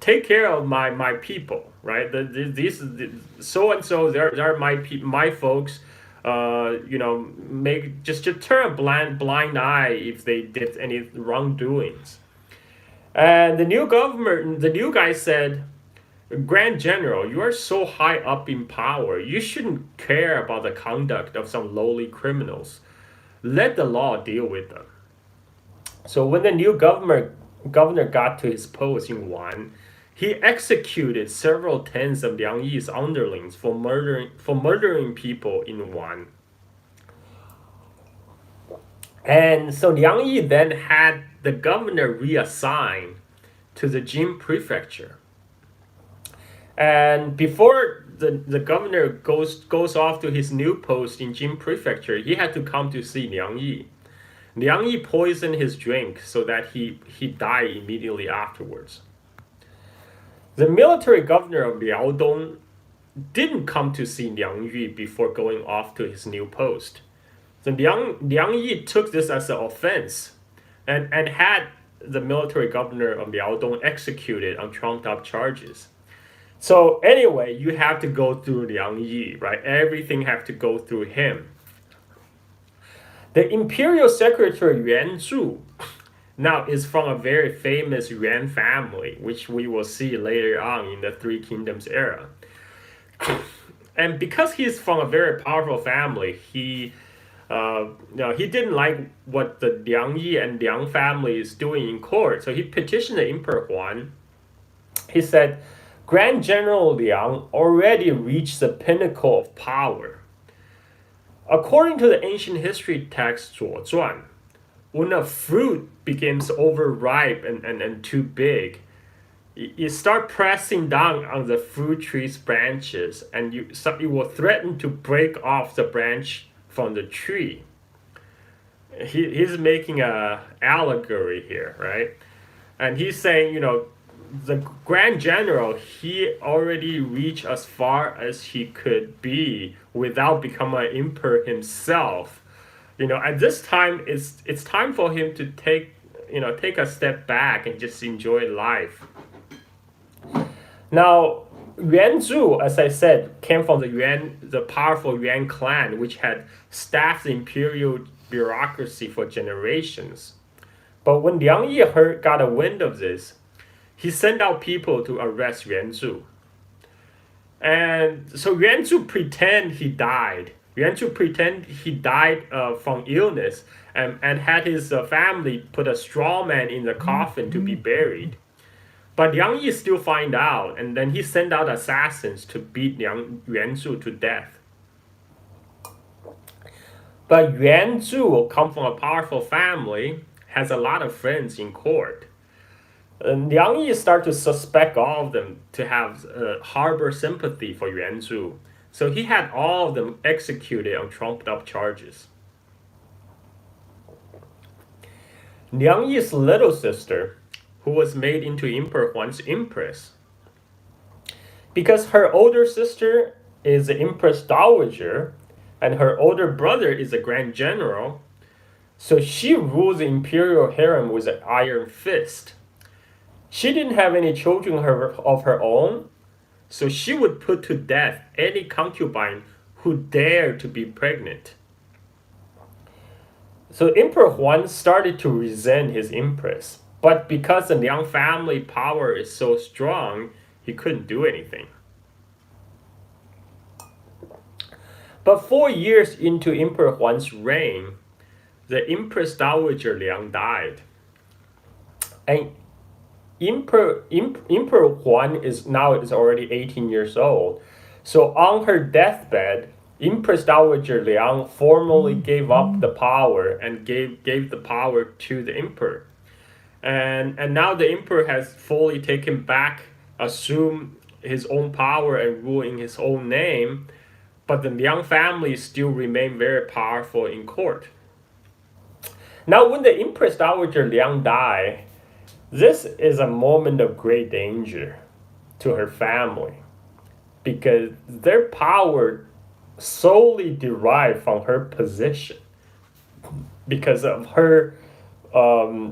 take care of my people, right? These so and so, they're my folks. Make just turn a blind eye if they did any wrongdoings. And the new guy said, Grand General, you are so high up in power, you shouldn't care about the conduct of some lowly criminals. Let the law deal with them. So when the new governor got to his post in Wan, he executed several tens of Liang Yi's underlings for murdering people in Wan. And so Liang Yi then had the governor reassigned to the Jin prefecture. And before the governor goes off to his new post in Jin prefecture, he had to come to see Liang Yi. Liang Yi poisoned his drink so that he died immediately afterwards. The military governor of Liaodong didn't come to see Liang Yi before going off to his new post. So Liang Yi took this as an offense and had the military governor of Liaodong executed on trumped-up charges. So anyway, you have to go through Liang Yi, right? Everything have to go through him. The imperial secretary Yuan Zhu now is from a very famous Yuan family, which we will see later on in the Three Kingdoms era. And because he's from a very powerful family, he didn't like what the Liang Yi and Liang family is doing in court, so he petitioned the Emperor Huan. He said, Grand General Liang already reached the pinnacle of power. According to the ancient history text 左传, when a fruit becomes overripe and too big, you start pressing down on the fruit tree's branches, and you will threaten to break off the branch from the tree. He's making a allegory here, right? And he's saying, the Grand General, he already reached as far as he could be without becoming an emperor himself. At this time, it's time for him to take a step back and just enjoy life. Now, Yuanzhu, as I said, came from the powerful Yuan clan, which had staffed the imperial bureaucracy for generations. But when Liang Yi got a wind of this, he sent out people to arrest Yuanzhu. And so Yuanzhu pretend he died. Yuanzhu pretend he died from illness and had his family put a straw man in the coffin to be buried. But Liang Yi still find out, and then he sent out assassins to beat Yuanzhu to death. But Yuanzhu comes from a powerful family, has a lot of friends in court. And Liang Yi started to suspect all of them to have harbor sympathy for Yuanzhu. So he had all of them executed on trumped up charges. Liang Yi's little sister, who was made into Emperor Huan's empress, because her older sister is the empress dowager, and her older brother is a grand general, so she rules the imperial harem with an iron fist. She didn't have any children of her own, so she would put to death any concubine who dared to be pregnant. So Emperor Huan started to resent his empress, but because the Liang family power is so strong, he couldn't do anything. But 4 years into Emperor Huan's reign, the Empress Dowager Liang died. And Emperor Huan is already 18 years old. So on her deathbed, Empress Dowager Liang formally gave up the power and gave the power to the emperor. And now the emperor has fully taken back, assumed his own power and rule in his own name, but the Liang family still remain very powerful in court. Now when the Empress Dowager Liang died, this is a moment of great danger to her family, because their power solely derived from her position, because of her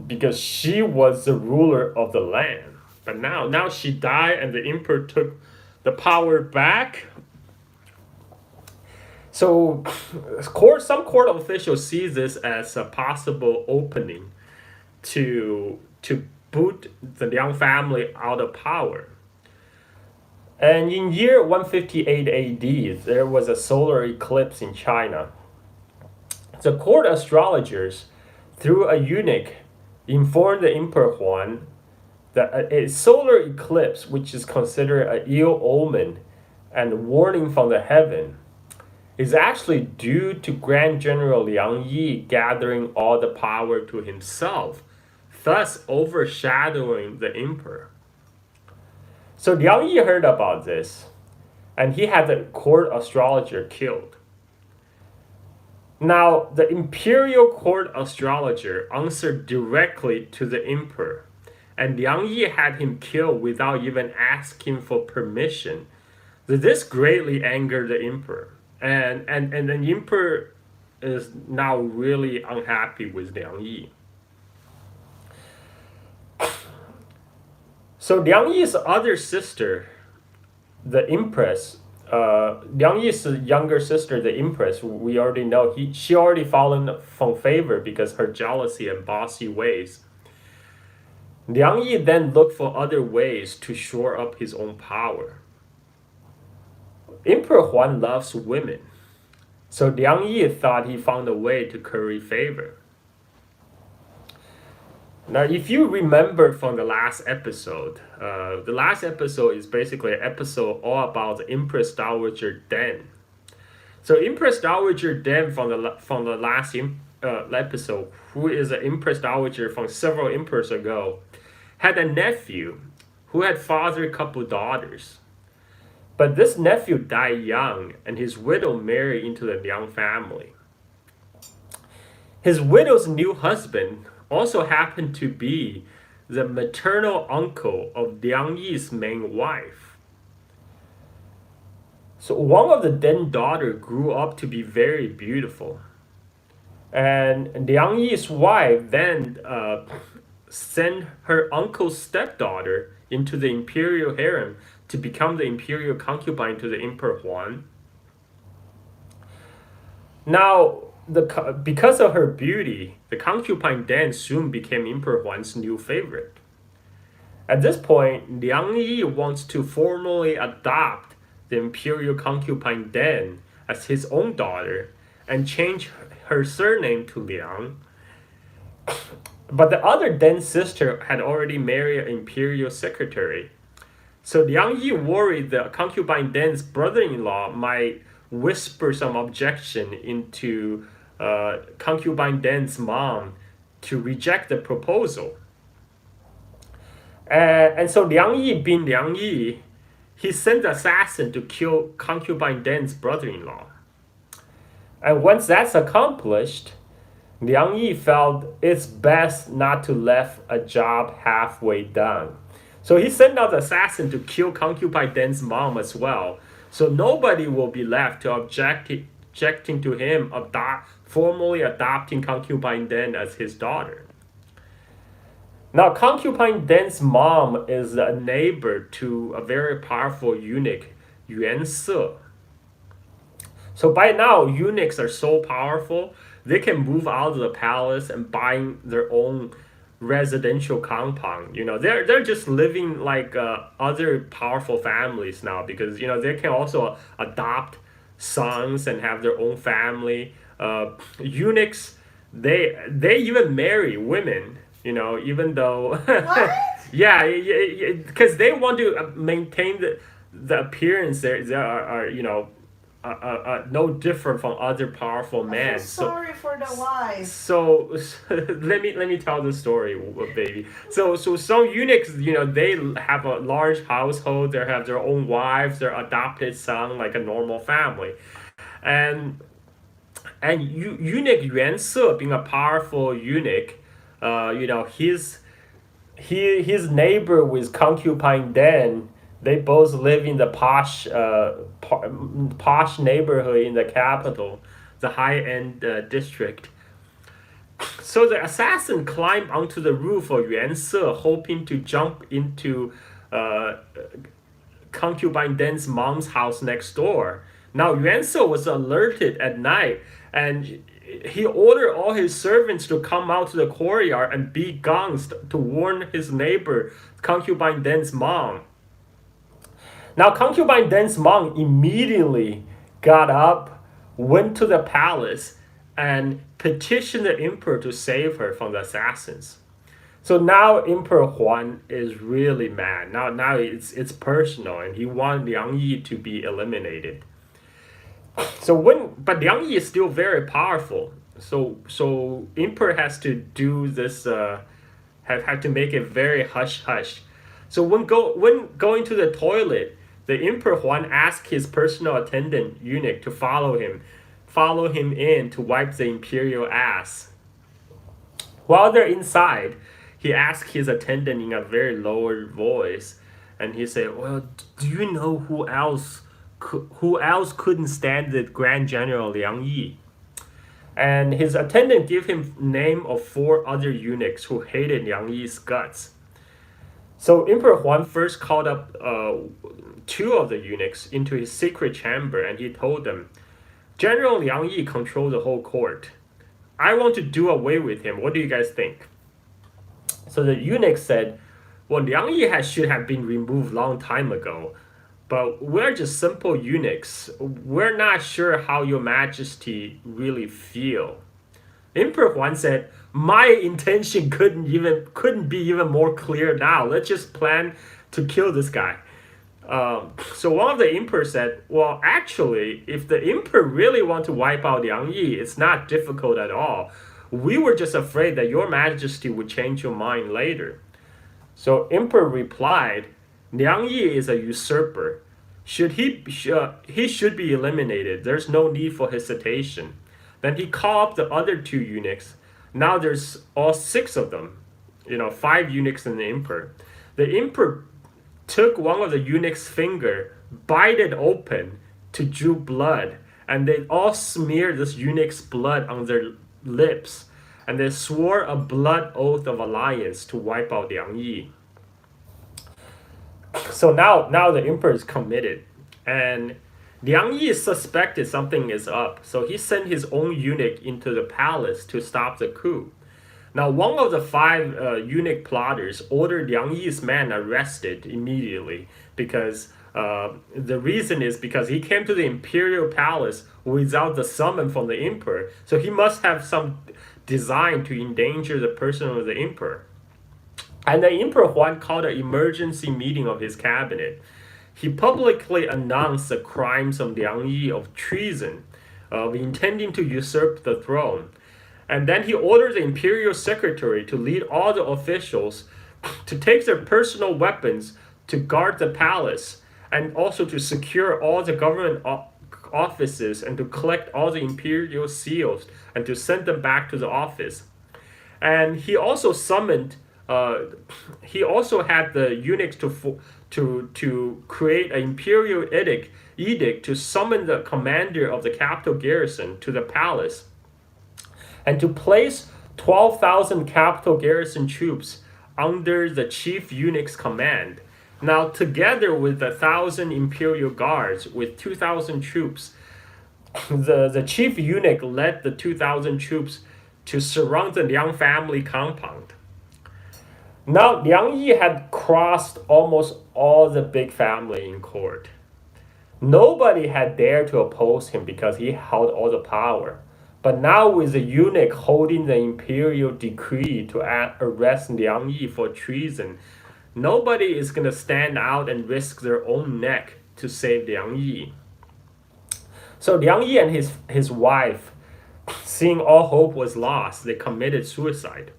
because she was the ruler of the land. But now she died and the emperor took the power back. So some court officials see this as a possible opening to boot the Liang family out of power. And in year 158 AD, there was a solar eclipse in China. The court astrologers, through a eunuch, informed the Emperor Huan that a solar eclipse, which is considered an ill omen and warning from the heaven, is actually due to Grand General Liang Yi gathering all the power to himself, thus overshadowing the emperor. So Liang Yi heard about this, and he had the court astrologer killed. Now, the imperial court astrologer answered directly to the emperor, and Liang Yi had him killed without even asking for permission. This greatly angered the emperor, and the emperor is now really unhappy with Liang Yi. So Liang Yi's other sister, the empress, Liang Yi's younger sister, the empress, we already know, she already fallen from favor because her jealousy and bossy ways. Liang Yi then looked for other ways to shore up his own power. Emperor Huan loves women, so Liang Yi thought he found a way to curry favor. Now, if you remember from the last episode is basically an episode all about the Empress Dowager Den. So Empress Dowager Den from the last episode, who is an Empress Dowager from several emperors ago, had a nephew who had fathered a couple daughters. But this nephew died young, and his widow married into the Liang family. His widow's new husband also happened to be the maternal uncle of Liang Yi's main wife. So one of the Den daughters grew up to be very beautiful. And Liang Yi's wife then sent her uncle's stepdaughter into the imperial harem to become the imperial concubine to the Emperor Huan. Now, because of her beauty, the concubine Dan soon became Emperor Huan's new favorite. At this point, Liang Yi wants to formally adopt the imperial concubine Dan as his own daughter and change her surname to Liang. But the other Dan sister had already married an imperial secretary. So Liang Yi worried the concubine Dan's brother-in-law might whisper some objection into concubine Dan's mom to reject the proposal. And so Liang Yi, being Liang Yi, he sent the assassin to kill concubine Dan's brother-in-law. And once that's accomplished, Liang Yi felt it's best not to leave a job halfway done. So he sent out the assassin to kill concubine Dan's mom as well. So nobody will be left to objecting to him formally adopting concubine Dan as his daughter. Now, concubine Dan's mom is a neighbor to a very powerful eunuch, Yuan Se. So by now, eunuchs are so powerful, they can move out of the palace and buy their own residential compound. They're just living like other powerful families now, because they can also adopt sons and have their own family. Eunuchs, they even marry women, even though What? yeah, because they want to maintain the appearance. They are no different from other powerful men. I'm sorry for the wives. So let me tell the story, baby. So some eunuchs, they have a large household. They have their own wives, their adopted son, like a normal family, and eunuch Yuan Se, being a powerful eunuch, his neighbor with concubine Dan. They both live in the posh neighborhood in the capital, the high-end district. So the assassin climbed onto the roof of Yuan Se, hoping to jump into concubine Dan's mom's house next door. Now Yuan Se was alerted at night, and he ordered all his servants to come out to the courtyard and beat gongs to warn his neighbor, concubine Dan's mom. Now, concubine Dan's mom immediately got up, went to the palace, and petitioned the emperor to save her from the assassins. So now Emperor Huan is really mad. Now it's personal, and he wants Liang Yi to be eliminated. But Liang Yi is still very powerful. So emperor has to do this. Have to make it very hush hush. So when going to the toilet, the Emperor Huan asked his personal attendant eunuch to follow him in to wipe the imperial ass. While they're inside, he asked his attendant in a very lowered voice, and he said, "Well, do you know who else couldn't stand the Grand General Liang Yi?" And his attendant gave him name of 4 other eunuchs who hated Liang Yi's guts. So Emperor Huan first called up 2 of the eunuchs into his secret chamber, and he told them, "General Liang Yi controls the whole court. I want to do away with him. What do you guys think?" So the eunuch said, well, Liang Yi should have been removed long time ago, but we're just simple eunuchs. We're not sure how your majesty really feel. Emperor Huan said, my intention couldn't be even more clear now. Let's just plan to kill this guy. So one of the emperors said, well, actually, if the emperor really want to wipe out Liang Yi, it's not difficult at all. We were just afraid that your majesty would change your mind later. So emperor replied, Liang Yi is a usurper. He should be eliminated. There's no need for hesitation. Then he called up the other two eunuchs. Now there's all 6 of them. 5 eunuchs and the emperor. The emperor took one of the eunuchs' finger, bite it open to draw blood, and they all smeared this eunuch's blood on their lips, and they swore a blood oath of alliance to wipe out Liang Yi. So now the emperor is committed, and Liang Yi suspected something is up, so he sent his own eunuch into the palace to stop the coup. Now, one of the 5 eunuch plotters ordered Liang Yi's men arrested immediately because the reason is because he came to the imperial palace without the summon from the emperor. So he must have some design to endanger the person of the emperor. And the Emperor Huan called an emergency meeting of his cabinet. He publicly announced the crimes of Liang Yi of treason, of intending to usurp the throne. And then he ordered the imperial secretary to lead all the officials to take their personal weapons to guard the palace, and also to secure all the government offices, and to collect all the imperial seals and to send them back to the office. And he also summoned he also had the eunuchs to create an imperial edict to summon the commander of the capital garrison to the palace, and to place 12,000 capital garrison troops under the chief eunuch's command. Now, together with 1,000 imperial guards with 2,000 troops, the chief eunuch led the 2,000 troops to surround the Liang family compound. Now, Liang Yi had crossed almost all the big family in court. Nobody had dared to oppose him because he held all the power. But now, with the eunuch holding the imperial decree to arrest Liang Yi for treason, nobody is going to stand out and risk their own neck to save Liang Yi. So Liang Yi and his wife, seeing all hope was lost, they committed suicide.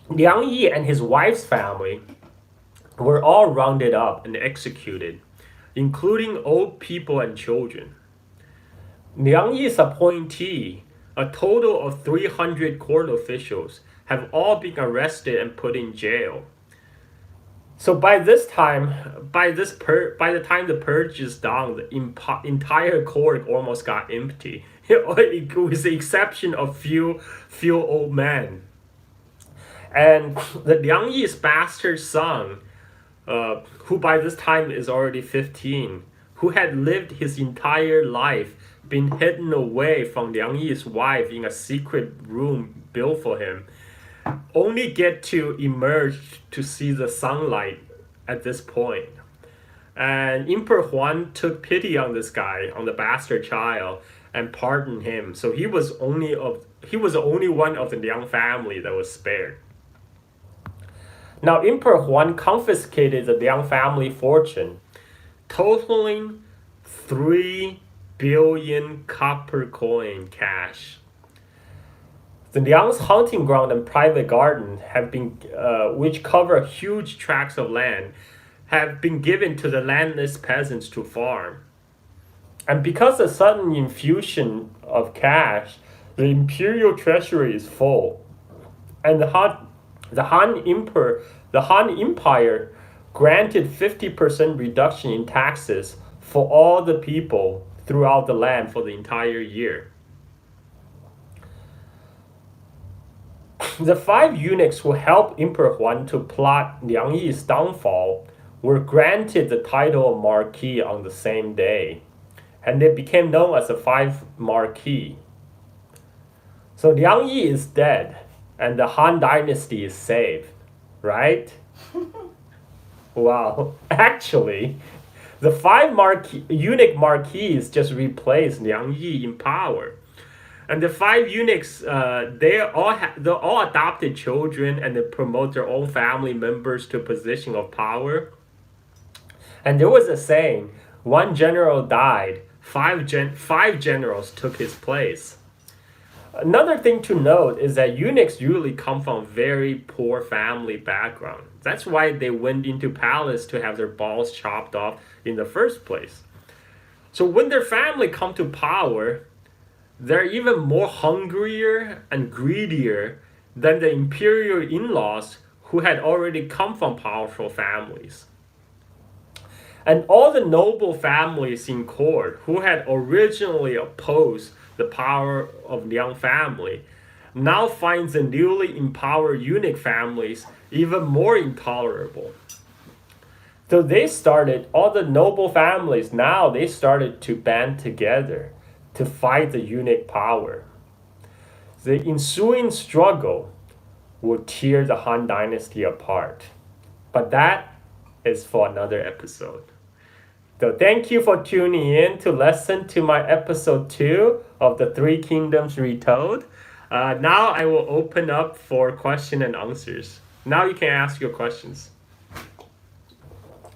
Liang Yi and his wife's family were all rounded up and executed, including old people and children. Liang Yi's appointee, a total of 300 court officials, have all been arrested and put in jail. So by the time the purge is done, the entire court almost got empty, with the exception of few old men. And the Liang Yi's bastard son, who by this time is already 15, who had lived his entire life, been hidden away from Liang Yi's wife in a secret room built for him, only get to emerge to see the sunlight at this point. And Emperor Huan took pity on this guy, on the bastard child, and pardoned him. So he was the only one of the Liang family that was spared. Now, Emperor Huan confiscated the Liang family fortune, totaling 3 billion copper coin cash. The Liang's hunting ground and private garden have been, which cover huge tracts of land, have been given to the landless peasants to farm. And because of the sudden infusion of cash, the imperial treasury is full. And the Han Empire granted 50% reduction in taxes for all the people throughout the land for the entire year. The 5 eunuchs who helped Emperor Huan to plot Liang Yi's downfall were granted the title of Marquis on the same day, and they became known as the 5 Marquis. So Liang Yi is dead, and the Han Dynasty is saved, right? Wow. Actually, the eunuch marquis just replaced Liang Yi in power. And the five eunuchs, they all adopted children and they promote their own family members to a position of power. And there was a saying: one general died, five generals took his place. Another thing to note is that eunuchs usually come from very poor family background. That's why they went into palace to have their balls chopped off in the first place. So when their family come to power, they're even more hungrier and greedier than the imperial in-laws who had already come from powerful families. And all the noble families in court who had originally opposed the power of Liang family now finds the newly empowered eunuch families even more intolerable. So all the noble families now they started to band together to fight the eunuch power. The ensuing struggle will tear the Han Dynasty apart. But that is for another episode. So thank you for tuning in to listen to my episode 2 of the Three Kingdoms Retold. Now I will open up for question and answers. Now you can ask your questions.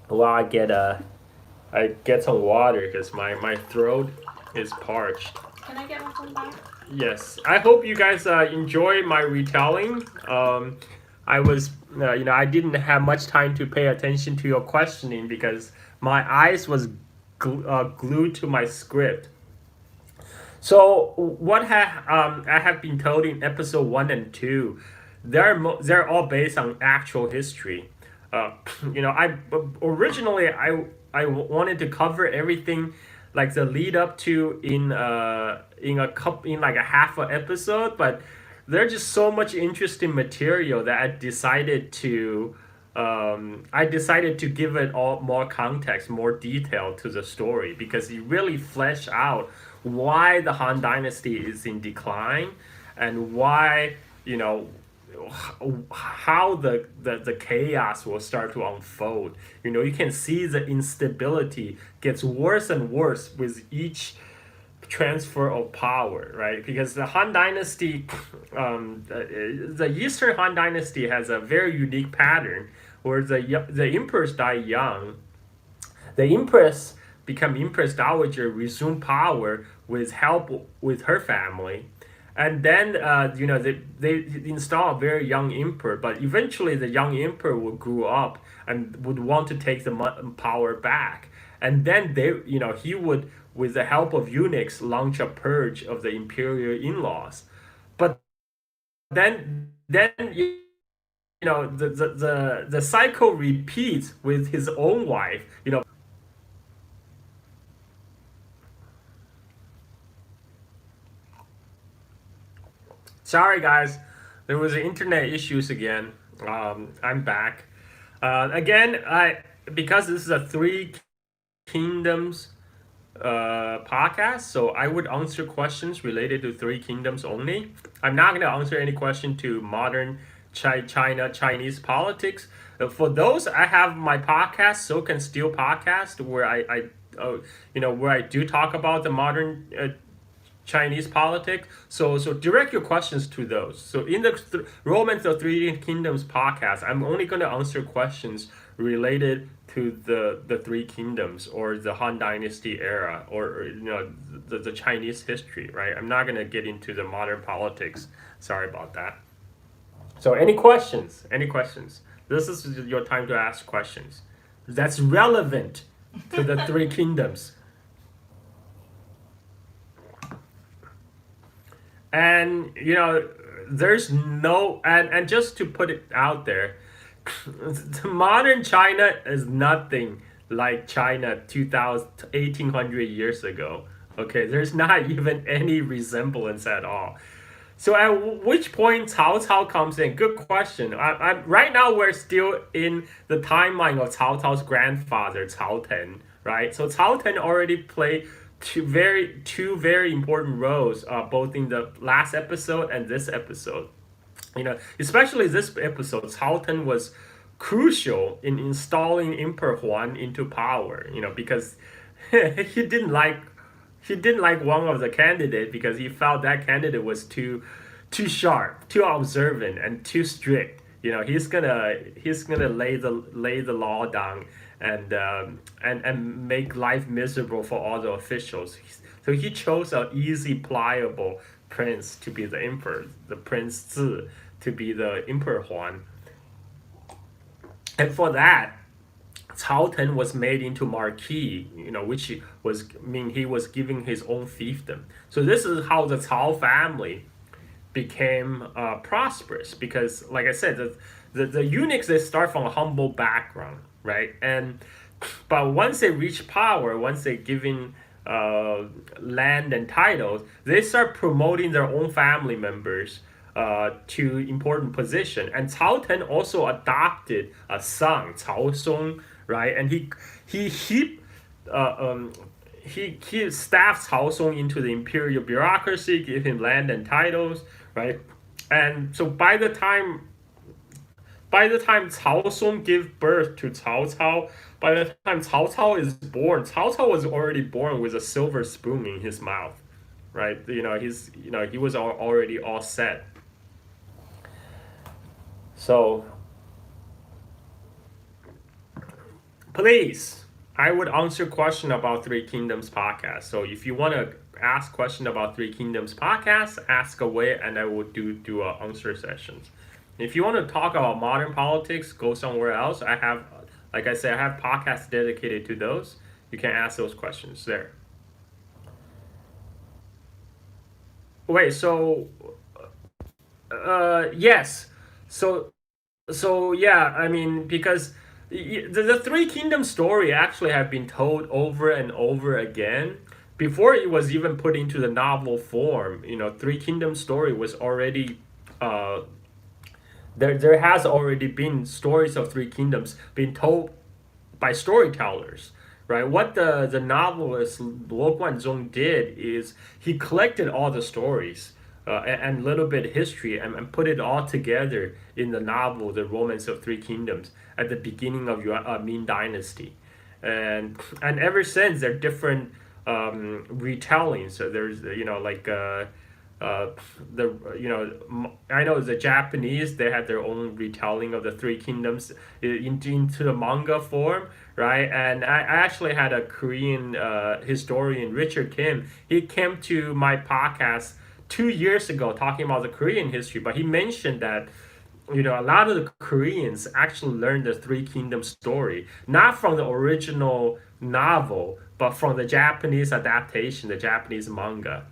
While I get some water because my throat is parched. Can I get one back? Yes, I hope you guys enjoy my retelling. I was, I didn't have much time to pay attention to your questioning because my eyes was glued to my script. So what I have been told in episode 1 and 2, they're all based on actual history. I originally I wanted to cover everything like the lead up to in like a half an episode, but there's just so much interesting material that I decided to give it all more context, more detail to the story because it really fleshed out why the Han Dynasty is in decline and why how the chaos will start to unfold. You can see the instability gets worse and worse with each transfer of power, right? Because the Han Dynasty, the Eastern Han Dynasty has a very unique pattern where the emperors die young. The empress become empress dowager, resume power with help with her family. And then, they install a very young emperor, but eventually the young emperor will grow up and would want to take the power back. And then he would, with the help of eunuchs, launch a purge of the imperial in-laws. But then the cycle repeats with his own wife. Sorry, guys. There was internet issues again. I'm back. Again, because this is a Three Kingdoms podcast, so I would answer questions related to Three Kingdoms only. I'm not going to answer any question to modern Chinese politics. For those, I have my podcast, So Can Steal podcast, where where I do talk about the modern Chinese politics. So direct your questions to those. So in the Romance of Three Kingdoms podcast, I'm only going to answer questions related to the Three Kingdoms or the Han Dynasty era or the Chinese history, right? I'm not going to get into the modern politics. Sorry about that. So any questions? This is your time to ask questions. That's relevant to the Three Kingdoms. And there's no and just to put it out there, modern China is nothing like China 1800 years ago. Okay, there's not even any resemblance at all. So at which point Cao Cao comes in? Good question. Right now we're still in the timeline of Cao Cao's grandfather Cao Ten, right? So Cao Ten already played two very important roles, both in the last episode and this episode. Especially this episode, Cao Ten was crucial in installing Emperor Huan into power. Because he didn't like one of the candidates because he felt that candidate was too sharp, too observant, and too strict. He's gonna lay the law down and make life miserable for all the officials. So he chose an easy, pliable prince to be the emperor, the Prince Zi to be the Emperor Huan. And for that, Cao Ten was made into marquis, which he was giving his own fiefdom. So this is how the Cao family became prosperous because, like I said, the eunuchs, they start from a humble background, right? But once they reach power, once they given land and titles, they start promoting their own family members to important position. And Cao Ten also adopted a son, Cao Song, right? And he staffed Cao Song into the imperial bureaucracy, give him land and titles, right? And so by the time Cao Song gave birth to Cao Cao, by the time Cao Cao is born, Cao Cao was already born with a silver spoon in his mouth, right? He was already all set. So, please, I would answer question about Three Kingdoms podcast. So if you want to ask question about Three Kingdoms podcast, ask away, and I will do answer sessions. If you want to talk about modern politics, go somewhere else. Like I said, I have podcasts dedicated to those. You can ask those questions there. Wait, so yes. So yeah, I mean, because the Three Kingdoms story actually have been told over and over again. Before it was even put into the novel form, Three Kingdoms story was already there has already been stories of Three Kingdoms being told by storytellers, right? What the novelist Luo Guanzhong did is he collected all the stories and little bit history and put it all together in the novel, The Romance of Three Kingdoms, at the beginning of Ming Dynasty. And ever since, there are different retellings. So there's, I know the Japanese, they had their own retelling of the Three Kingdoms into the manga form, right? And I actually had a Korean historian, Richard Kim. He came to my podcast 2 years ago talking about the Korean history, but he mentioned that a lot of the Koreans actually learned the Three Kingdoms story not from the original novel, but from the Japanese adaptation, the Japanese manga.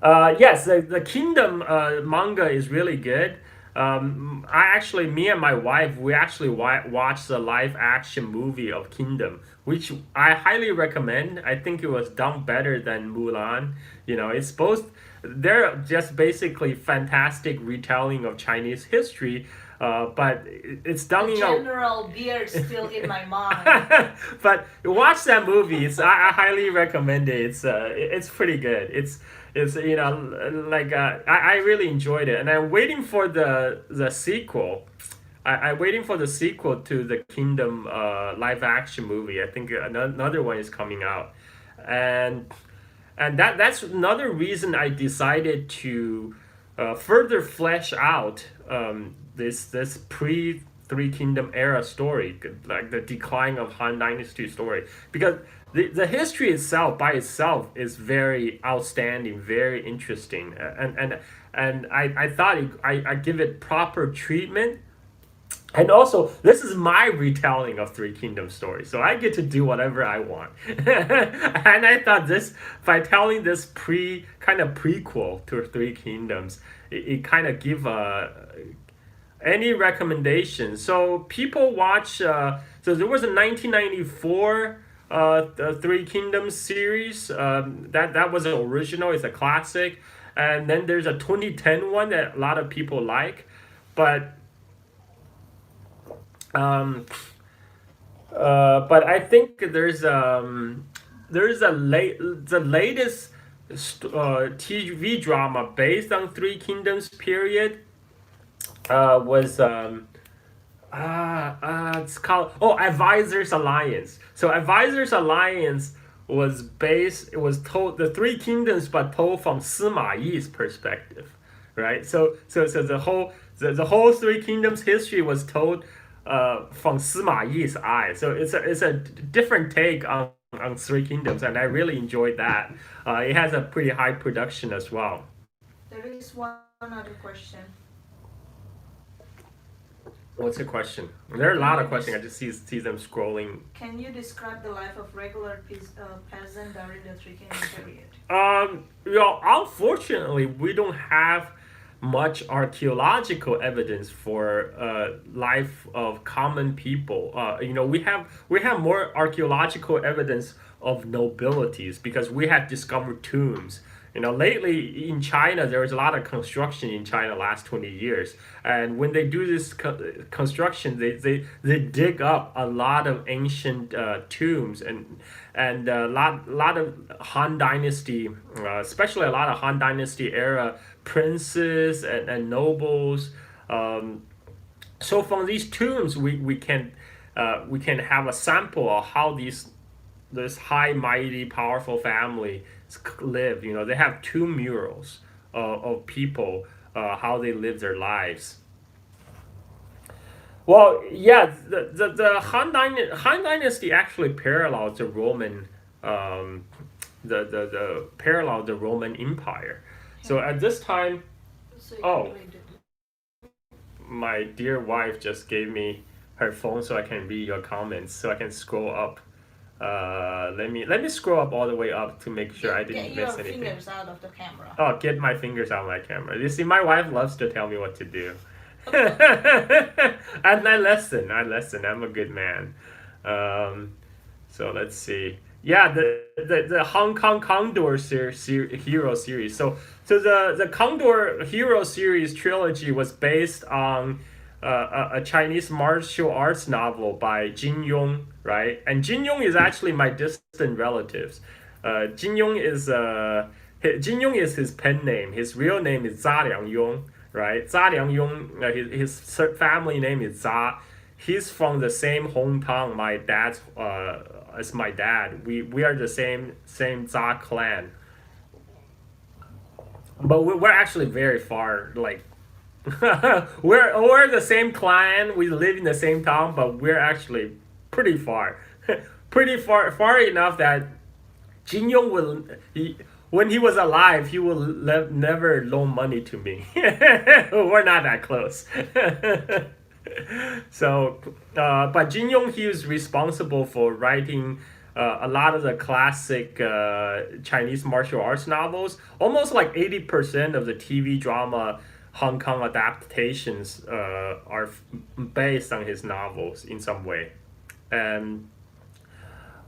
Yes, the Kingdom manga is really good. Me and my wife, we actually watched the live action movie of Kingdom, which I highly recommend. I think it was done better than Mulan. It's both, they're just basically fantastic retelling of Chinese history, but it's done The in general beard still in my mind. But watch that movie. I highly recommend it. It's pretty good. It's I really enjoyed it, and I'm waiting for the sequel. I'm waiting for the sequel to the Kingdom live action movie. I think another one is coming out, and that's another reason I decided to further flesh out this pre Three Kingdom era story, like the decline of Han Dynasty story, because the history itself by itself is very outstanding, very interesting, and I thought I give it proper treatment. And also, this is my retelling of Three Kingdoms story, so I get to do whatever I want. And I thought by telling this prequel to Three Kingdoms, it kind of give any recommendations. So people watch. So there was a 1994 the Three Kingdoms series. That was an original. It's a classic, and then there's a 2010 one that a lot of people like, but. But I think there's the latest TV drama based on Three Kingdoms period. was it's called Advisors Alliance. So Advisors Alliance was based. It was told the Three Kingdoms, but told from Sima Yi's perspective, right? So the whole Three Kingdoms history was told from Sima Yi's eye. So it's a different take on Three Kingdoms, and I really enjoyed that. It has a pretty high production as well. There is one other question. What's the question? There are a lot of Yes. questions. I just see them scrolling. Can you describe the life of regular peasant during the Three Kingdoms period? Unfortunately, we don't have much archaeological evidence for life of common people. We have more archaeological evidence of nobilities because we have discovered tombs. Lately in China, there was a lot of construction in China last 20 years. And when they do this construction, they dig up a lot of ancient tombs and a lot of Han Dynasty, especially a lot of Han Dynasty era princes and nobles. So from these tombs, we can have a sample of how this high, mighty, powerful family lived. They have two murals of people, how they live their lives. Well, yeah, the Han Dynasty actually parallels the Roman, the parallel the Roman Empire. So at this time, So you oh, can read it. my dear wife just gave me her phone so I can read your comments, so I can scroll up. Let me scroll up all the way up to make sure I didn't Get your miss anything. fingers out of the camera. Oh, get my fingers out of my camera. You see, my wife loves to tell me what to do. And I listen. I'm a good man. So let's see. Yeah, the Hong Kong Condor Hero series. So the Condor Hero series trilogy was based on a Chinese martial arts novel by Jin Yong, right? And Jin Yong is actually my distant relatives. Jin Yong is his pen name. His real name is Zha Liang Yong, right? Zha Liang Yong, his family name is Zha. He's from the same hometown my dad's as my dad. We are the same Zha clan, but we're actually very far. Like we're the same clan. We live in the same town, but we're actually pretty far, pretty far enough that Jin Yong when he was alive, he will never loan money to me. We're not that close. So, but Jin Yong, he was responsible for writing a lot of the classic Chinese martial arts novels. Almost like 80% of the TV drama Hong Kong adaptations are based on his novels in some way. And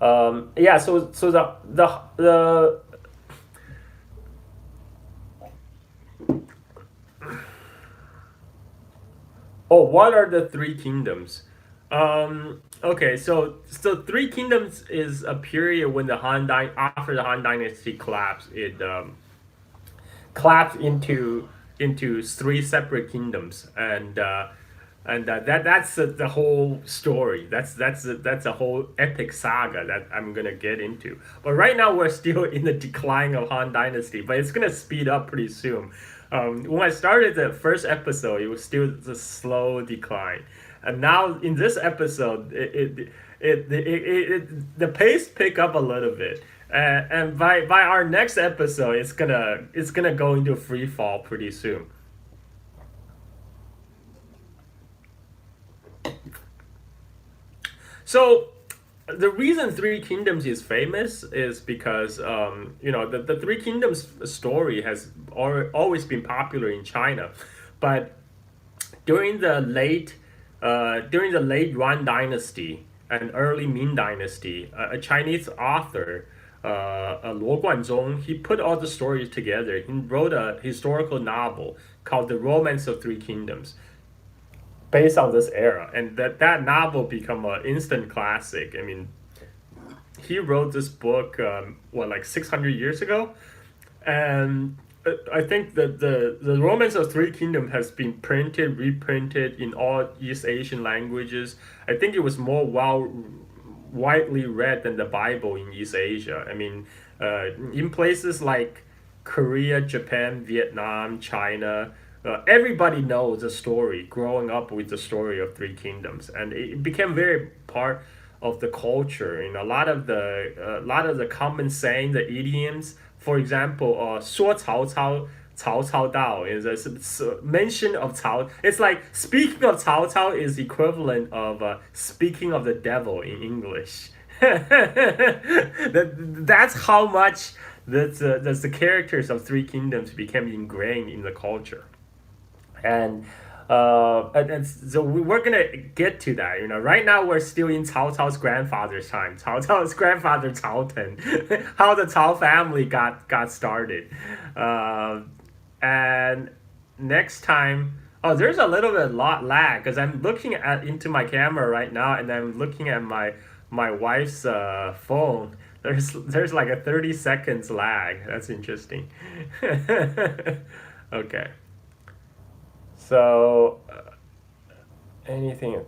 yeah, so the oh, what are the Three Kingdoms? Okay, so Three Kingdoms is a period when after the Han Dynasty collapsed, it collapsed into three separate kingdoms, and that's the whole story. That's a whole epic saga that I'm gonna get into. But right now we're still in the decline of Han Dynasty, but it's gonna speed up pretty soon. When I started the first episode, it was still the slow decline, and now in this episode, the pace pick up a little bit, and by our next episode, it's gonna go into free fall pretty soon. So the reason Three Kingdoms is famous is because the Three Kingdoms story has always been popular in China, but during the late Yuan dynasty and early Ming dynasty, a Chinese author, Luo Guanzong, he put all the stories together. He wrote a historical novel called The Romance of Three Kingdoms, based on this era, and that novel become an instant classic. I mean, he wrote this book like 600 years ago, and I think that the Romance of Three Kingdoms has been printed, reprinted in all East Asian languages. I think it was more widely read than the Bible in East Asia. I mean, in places like Korea, Japan, Vietnam, China, everybody knows the story. Growing up with the story of Three Kingdoms, and it became very part of the culture. You know, a lot of the common saying, the idioms. For example, 说曹操，曹操到 is a mention of Cao. It's like speaking of Cao Cao is equivalent of speaking of the devil in English. That's how much the characters of Three Kingdoms became ingrained in the culture. And so we're gonna get to that. You know, right now we're still in Cao Cao's grandfather's time. Cao Cao's grandfather Cao Ten, how the Cao family got started, and next time. Oh, there's a little bit lot lag because I'm looking at into my camera right now, and I'm looking at my wife's phone. There's like a 30 seconds lag. That's interesting. Okay. So, anything?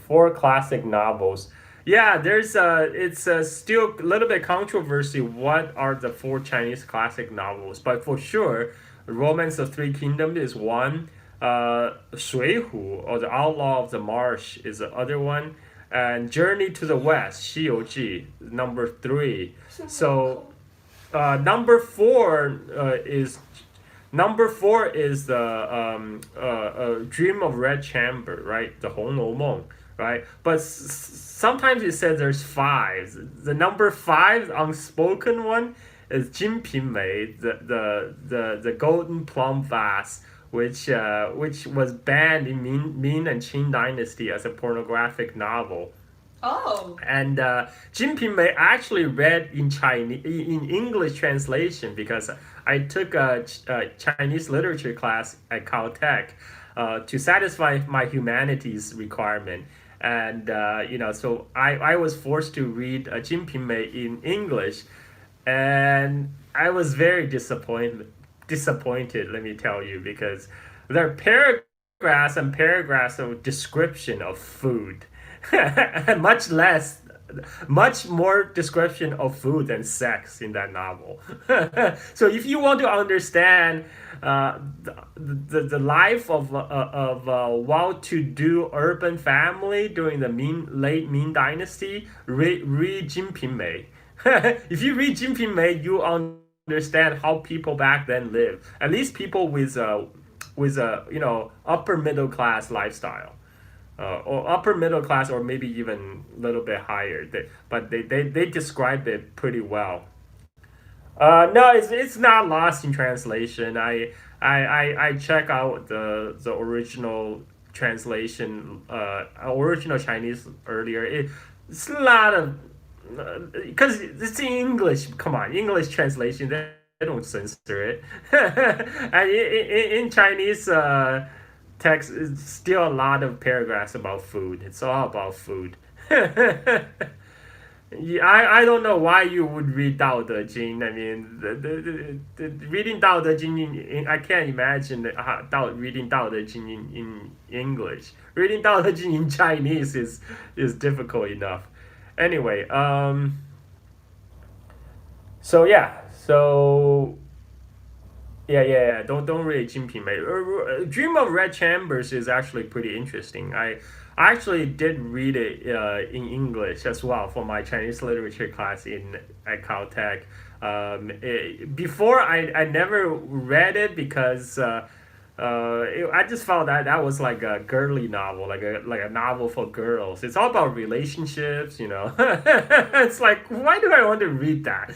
Four classic novels. Yeah, it's still a little bit controversy. What are the four Chinese classic novels? But for sure, Romance of Three Kingdoms is one. 水浒 or the Outlaw of the Marsh is the other one. And Journey to the West, 西游记, number three. So, number four is the Dream of Red Chamber, right? The 红楼梦, right? But sometimes it says there's five. The number five unspoken one is 金瓶梅, the golden plum vase, which was banned in Ming and Qing dynasty as a pornographic novel. Oh. And Jinping actually read in Chinese in English translation because I took a Chinese literature class at Caltech to satisfy my humanities requirement, and so I was forced to read Jinping in English, and I was very disappointed. Let me tell you, because there are paragraphs and paragraphs of description of food. Much more description of food and sex in that novel. So if you want to understand the life of a well-to-do urban family during the late Ming Dynasty, read Jinping Mei. If you read Jinping Mei, you understand how people back then lived. At least people with upper middle class lifestyle. Or upper middle class, or maybe even a little bit higher. But they described it pretty well. No, it's not lost in translation. I check out the original translation, original Chinese earlier. It's a lot of because it's in English. Come on, English translation. They don't censor it. And in Chinese. Text is still a lot of paragraphs about food. It's all about food. Yeah, I don't know why you would read Dao De Jing. I mean, the reading Dao De Jing I can't imagine reading Dao De Jing in English. Reading Dao De Jing in Chinese is difficult enough. Anyway, so yeah, so yeah. Don't read Jinping Mei. Dream of Red Chambers is actually pretty interesting. I actually did read it in English as well for my Chinese literature class at Caltech. Before I never read it because I just felt that was like a girly novel, like a novel for girls. It's all about relationships, you know. It's like, why do I want to read that?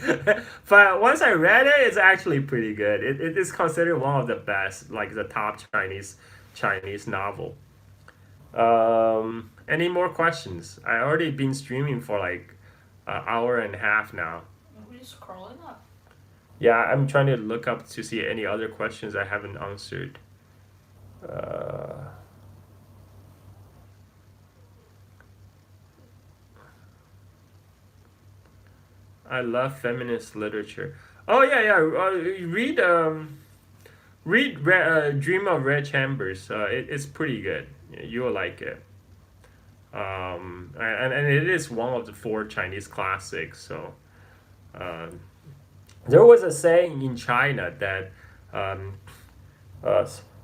But once I read it, it's actually pretty good. It is considered one of the best, like the top Chinese novel. Any more questions? I already been streaming for like an hour and a half now. We're just scrolling up. Yeah, I'm trying to look up to see any other questions I haven't answered. Uh, I love feminist literature. Oh yeah. Read read Dream of Red Chambers. It's pretty good. You'll like it. And it is one of the four Chinese classics. So um, there was a saying in China that um,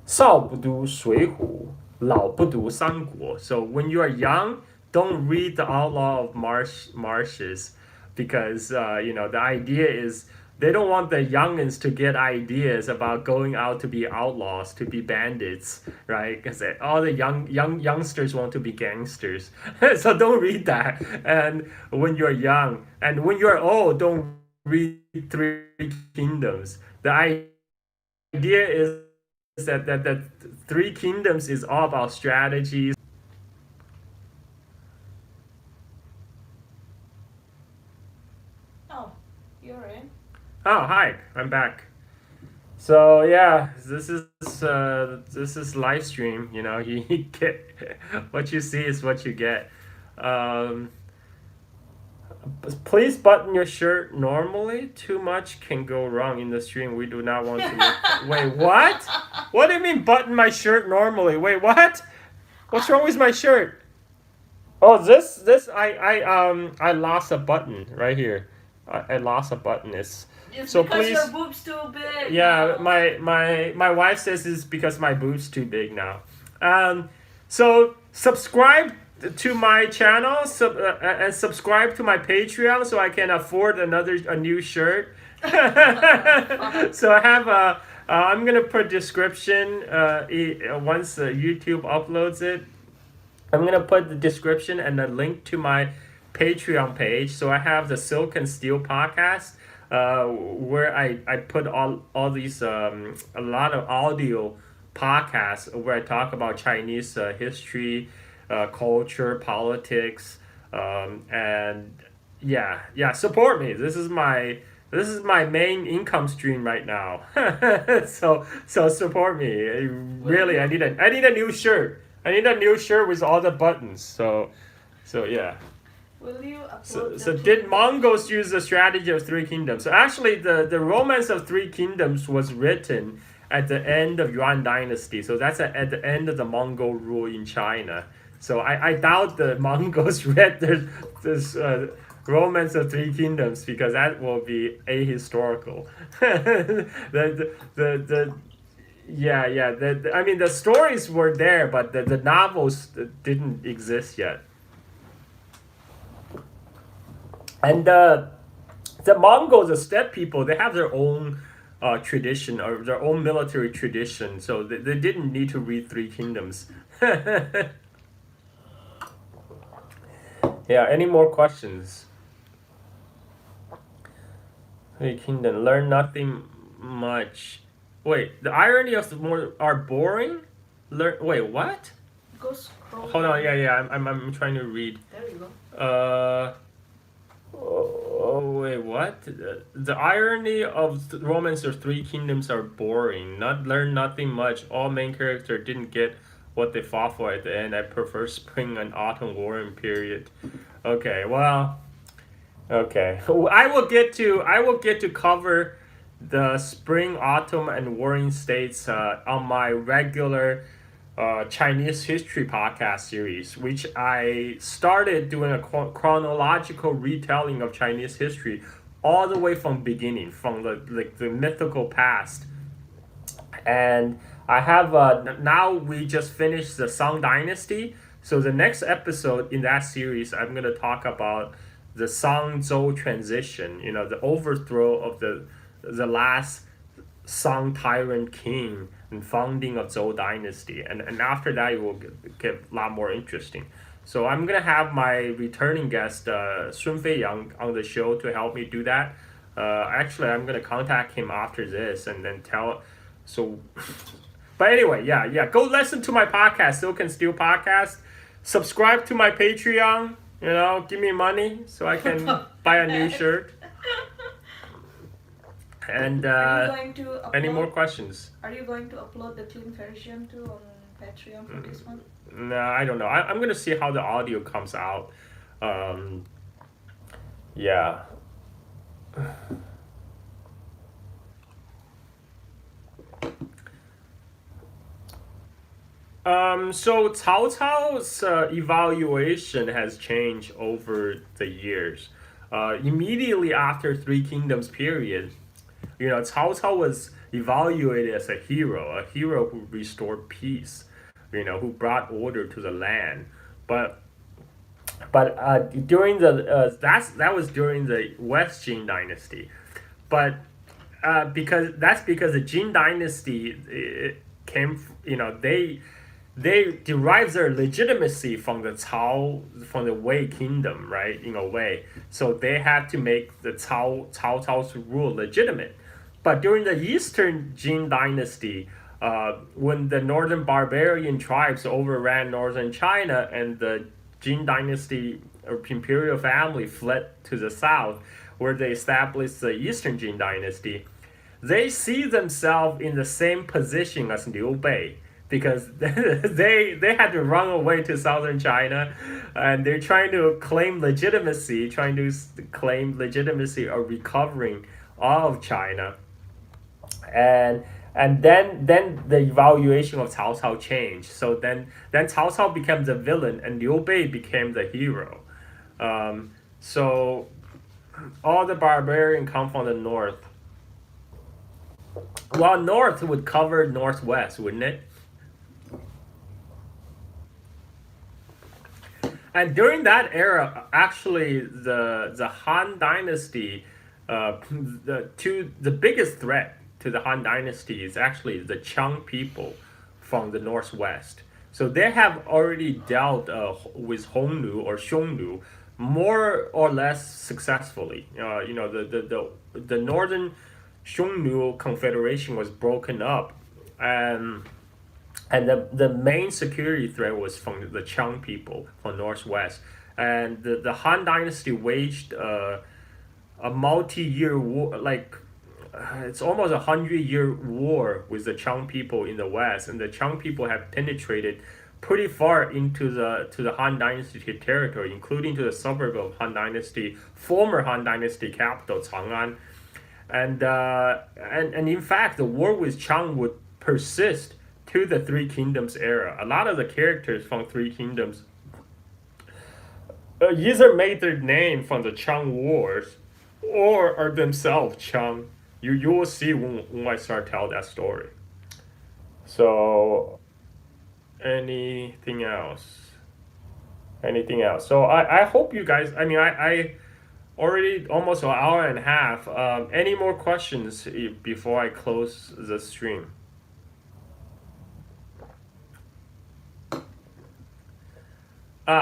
少不读水浒，老不读三国. So when you are young, don't read the Outlaw of Marshes because the idea is they don't want the youngins to get ideas about going out to be outlaws, to be bandits, right? Because all the youngsters want to be gangsters. So don't read that. And when you're young, and when you're old, don't read Three Kingdoms. The idea is that Three Kingdoms is all about strategies. Oh, you're in. Oh, hi, I'm back. So yeah, this is live stream. You get what you see is what you get. Um, Please button your shirt normally. Too much can go wrong in the stream. We do not want to make... Wait, what? What do you mean button my shirt normally? Wait, what? What's wrong with my shirt? Oh, this I lost a button right here. I lost a button. It's So because please, your boob's too big. yeah, now. my wife says it's because my boob's too big now. So subscribe to my channel, and subscribe to my Patreon so I can afford a new shirt. So I have I'm gonna put description once YouTube uploads it. I'm gonna put the description and a link to my Patreon page. So I have the Silk and Steel podcast, where I put all these a lot of audio podcasts where I talk about Chinese history, culture, politics, and yeah. Support me. This is my main income stream right now. So support me. Really, I need a new shirt. I need a new shirt with all the buttons. So yeah. Will you So, upload so the did clip? Mongols use the strategy of Three Kingdoms? So actually, the Romance of Three Kingdoms was written at the end of Yuan Dynasty. So that's at the end of the Mongol rule in China. So I doubt the Mongols read this Romance of Three Kingdoms because that will be ahistorical. The yeah. I mean, the stories were there, but the novels didn't exist yet. And the Mongols, the steppe people, they have their own tradition or their own military tradition, so they didn't need to read Three Kingdoms. Yeah, any more questions? Three Kingdom, learn nothing much. Wait, the irony of the more are boring? Wait, what? Go scroll. Hold on, yeah, I'm trying to read. There you go. Oh, wait, what? The irony of the Romance of Three Kingdoms are boring. Learn nothing much. All main character didn't get what they fought for at the end. I prefer spring and autumn warring period. Okay, well, okay. I will get to cover the spring, autumn, and warring states on my regular Chinese history podcast series, which I started doing a chronological retelling of Chinese history, all the way from beginning, from the mythical past. And I have now we just finished the Song Dynasty. So the next episode in that series, I'm gonna talk about the Song Zhou transition. The overthrow of the last Song tyrant king and founding of Zhou dynasty, and after that it will get a lot more interesting. So I'm gonna have my returning guest Sun Feiyang on the show to help me do that. Actually, I'm gonna contact him after this and then tell. So, but anyway, yeah. Go listen to my podcast, Silk and Steel podcast. Subscribe to my Patreon. Give me money so I can buy a new shirt. And Are you going to upload, any more questions? Are you going to upload the clean version too on Patreon for this one? No, I don't know. I'm gonna see how the audio comes out. Yeah. So Cao Cao's evaluation has changed over the years. Immediately after Three Kingdoms period, Cao Cao was evaluated as a hero who restored peace, who brought order to the land. But during the that was during the West Jin dynasty, but because the Jin dynasty they derive their legitimacy from from the Wei kingdom, right? In a way, so they had to make the Cao's rule legitimate. But during the Eastern Jin dynasty, when the northern barbarian tribes overran northern China and the Jin dynasty or imperial family fled to the south, where they established the Eastern Jin dynasty, they see themselves in the same position as Liu Bei because they had to run away to southern China, and they're trying to claim legitimacy of recovering all of China, and then the evaluation of Cao Cao changed. So then Cao Cao became the villain and Liu Bei became the hero. So all the barbarians come from the north. Well, north would cover northwest, wouldn't it? And during that era, actually, the Han Dynasty, the biggest threat to the Han Dynasty is actually the Chang people from the northwest. So they have already dealt with Hongnu or Xiongnu more or less successfully. The northern Xiongnu confederation was broken up, and the main security threat was from the Chang people from northwest. And the Han Dynasty waged a multi-year war, like it's almost 100-year war with the Chang people in the west, and the Chang people have penetrated pretty far into the Han Dynasty territory, including to the suburb of former Han Dynasty capital Chang'an, and in fact the war with Chang would persist to the Three Kingdoms era. A lot of the characters from Three Kingdoms either made their name from the Chang Wars or are themselves Chang. You will see when I start tell that story. So anything else? So I hope you guys. I mean, I already almost an hour and a half. Any more questions before I close the stream?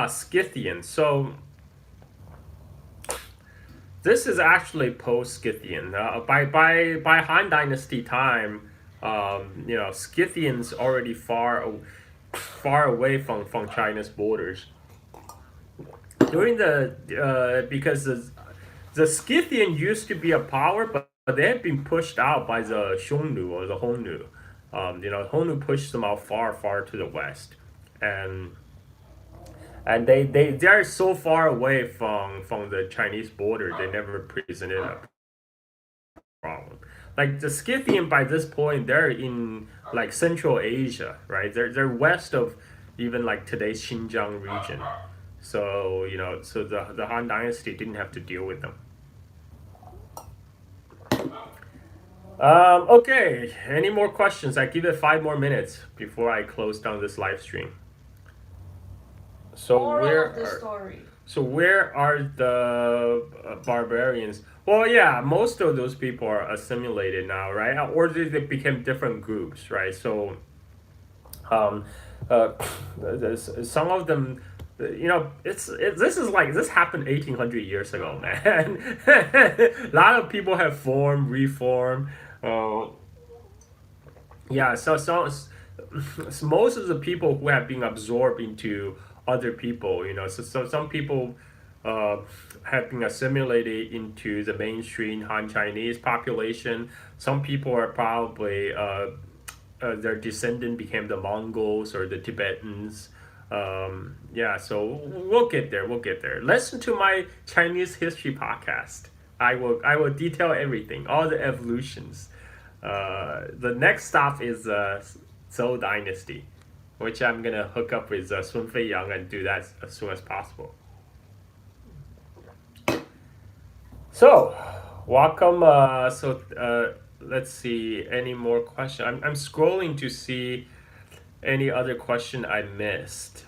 Scythian. So this is actually post-Scythian. By Han Dynasty time, Scythians already far away from China's borders. During because the Scythian used to be a power, but they had been pushed out by the Xiongnu or the Hongnu. Hongnu pushed them out far to the west, and they are so far away from the Chinese border, they never presented a problem. Like the Scythian by this point, they're in like Central Asia, right? They're west of even like today's Xinjiang region. So so the Han Dynasty didn't have to deal with them. Okay, any more questions? I give it 5 more minutes before I close down this live stream. So where are the barbarians? Well, yeah, most of those people are assimilated now, right? Or they became different groups, right? So, some of them, this happened 1,800 years ago, man. A lot of people have reformed. Yeah, so most of the people who have been absorbed into other people, so some people have been assimilated into the mainstream Han Chinese population. Some people are probably their descendant became the Mongols or the Tibetans. Yeah, so we'll get there. Listen to my Chinese history podcast. I will detail everything, all the evolutions. The next stop is Zhou Dynasty. which I'm gonna hook up with Sun Fei Yang and do that as soon as possible. So, welcome. Let's see. Any more questions? I'm scrolling to see any other question I missed.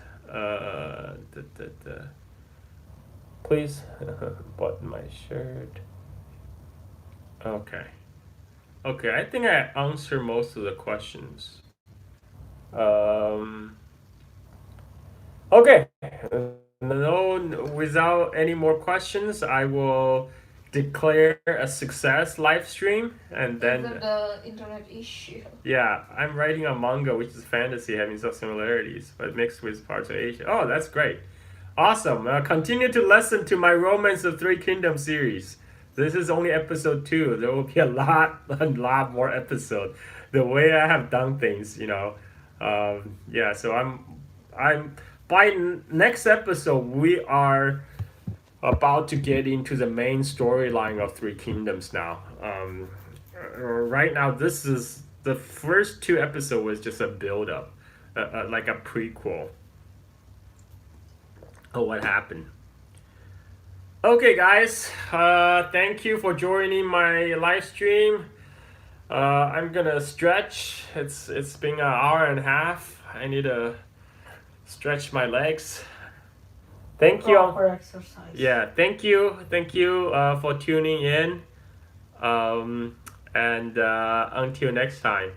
Please button my shirt. Okay. Okay, I think I answered most of the questions. Okay. No, without any more questions, I will declare a success live stream and then the internet issue. yeah, I'm writing a manga which is fantasy having some similarities but mixed with parts of Asia. Oh, that's great. Awesome. Continue to listen to my Romance of Three Kingdoms series. This is only episode 2. There will be a lot more episodes. The way I have done things, yeah. So I'm by next episode we are about to get into the main storyline of Three Kingdoms now. Right now, this is the first 2 episodes was just a build up, like a prequel of what happened. Okay, guys, thank you for joining my live stream. I'm gonna stretch. It's been an hour and a half. I need to stretch my legs. Thank you. Proper exercise. Yeah, thank you for tuning in. And until next time.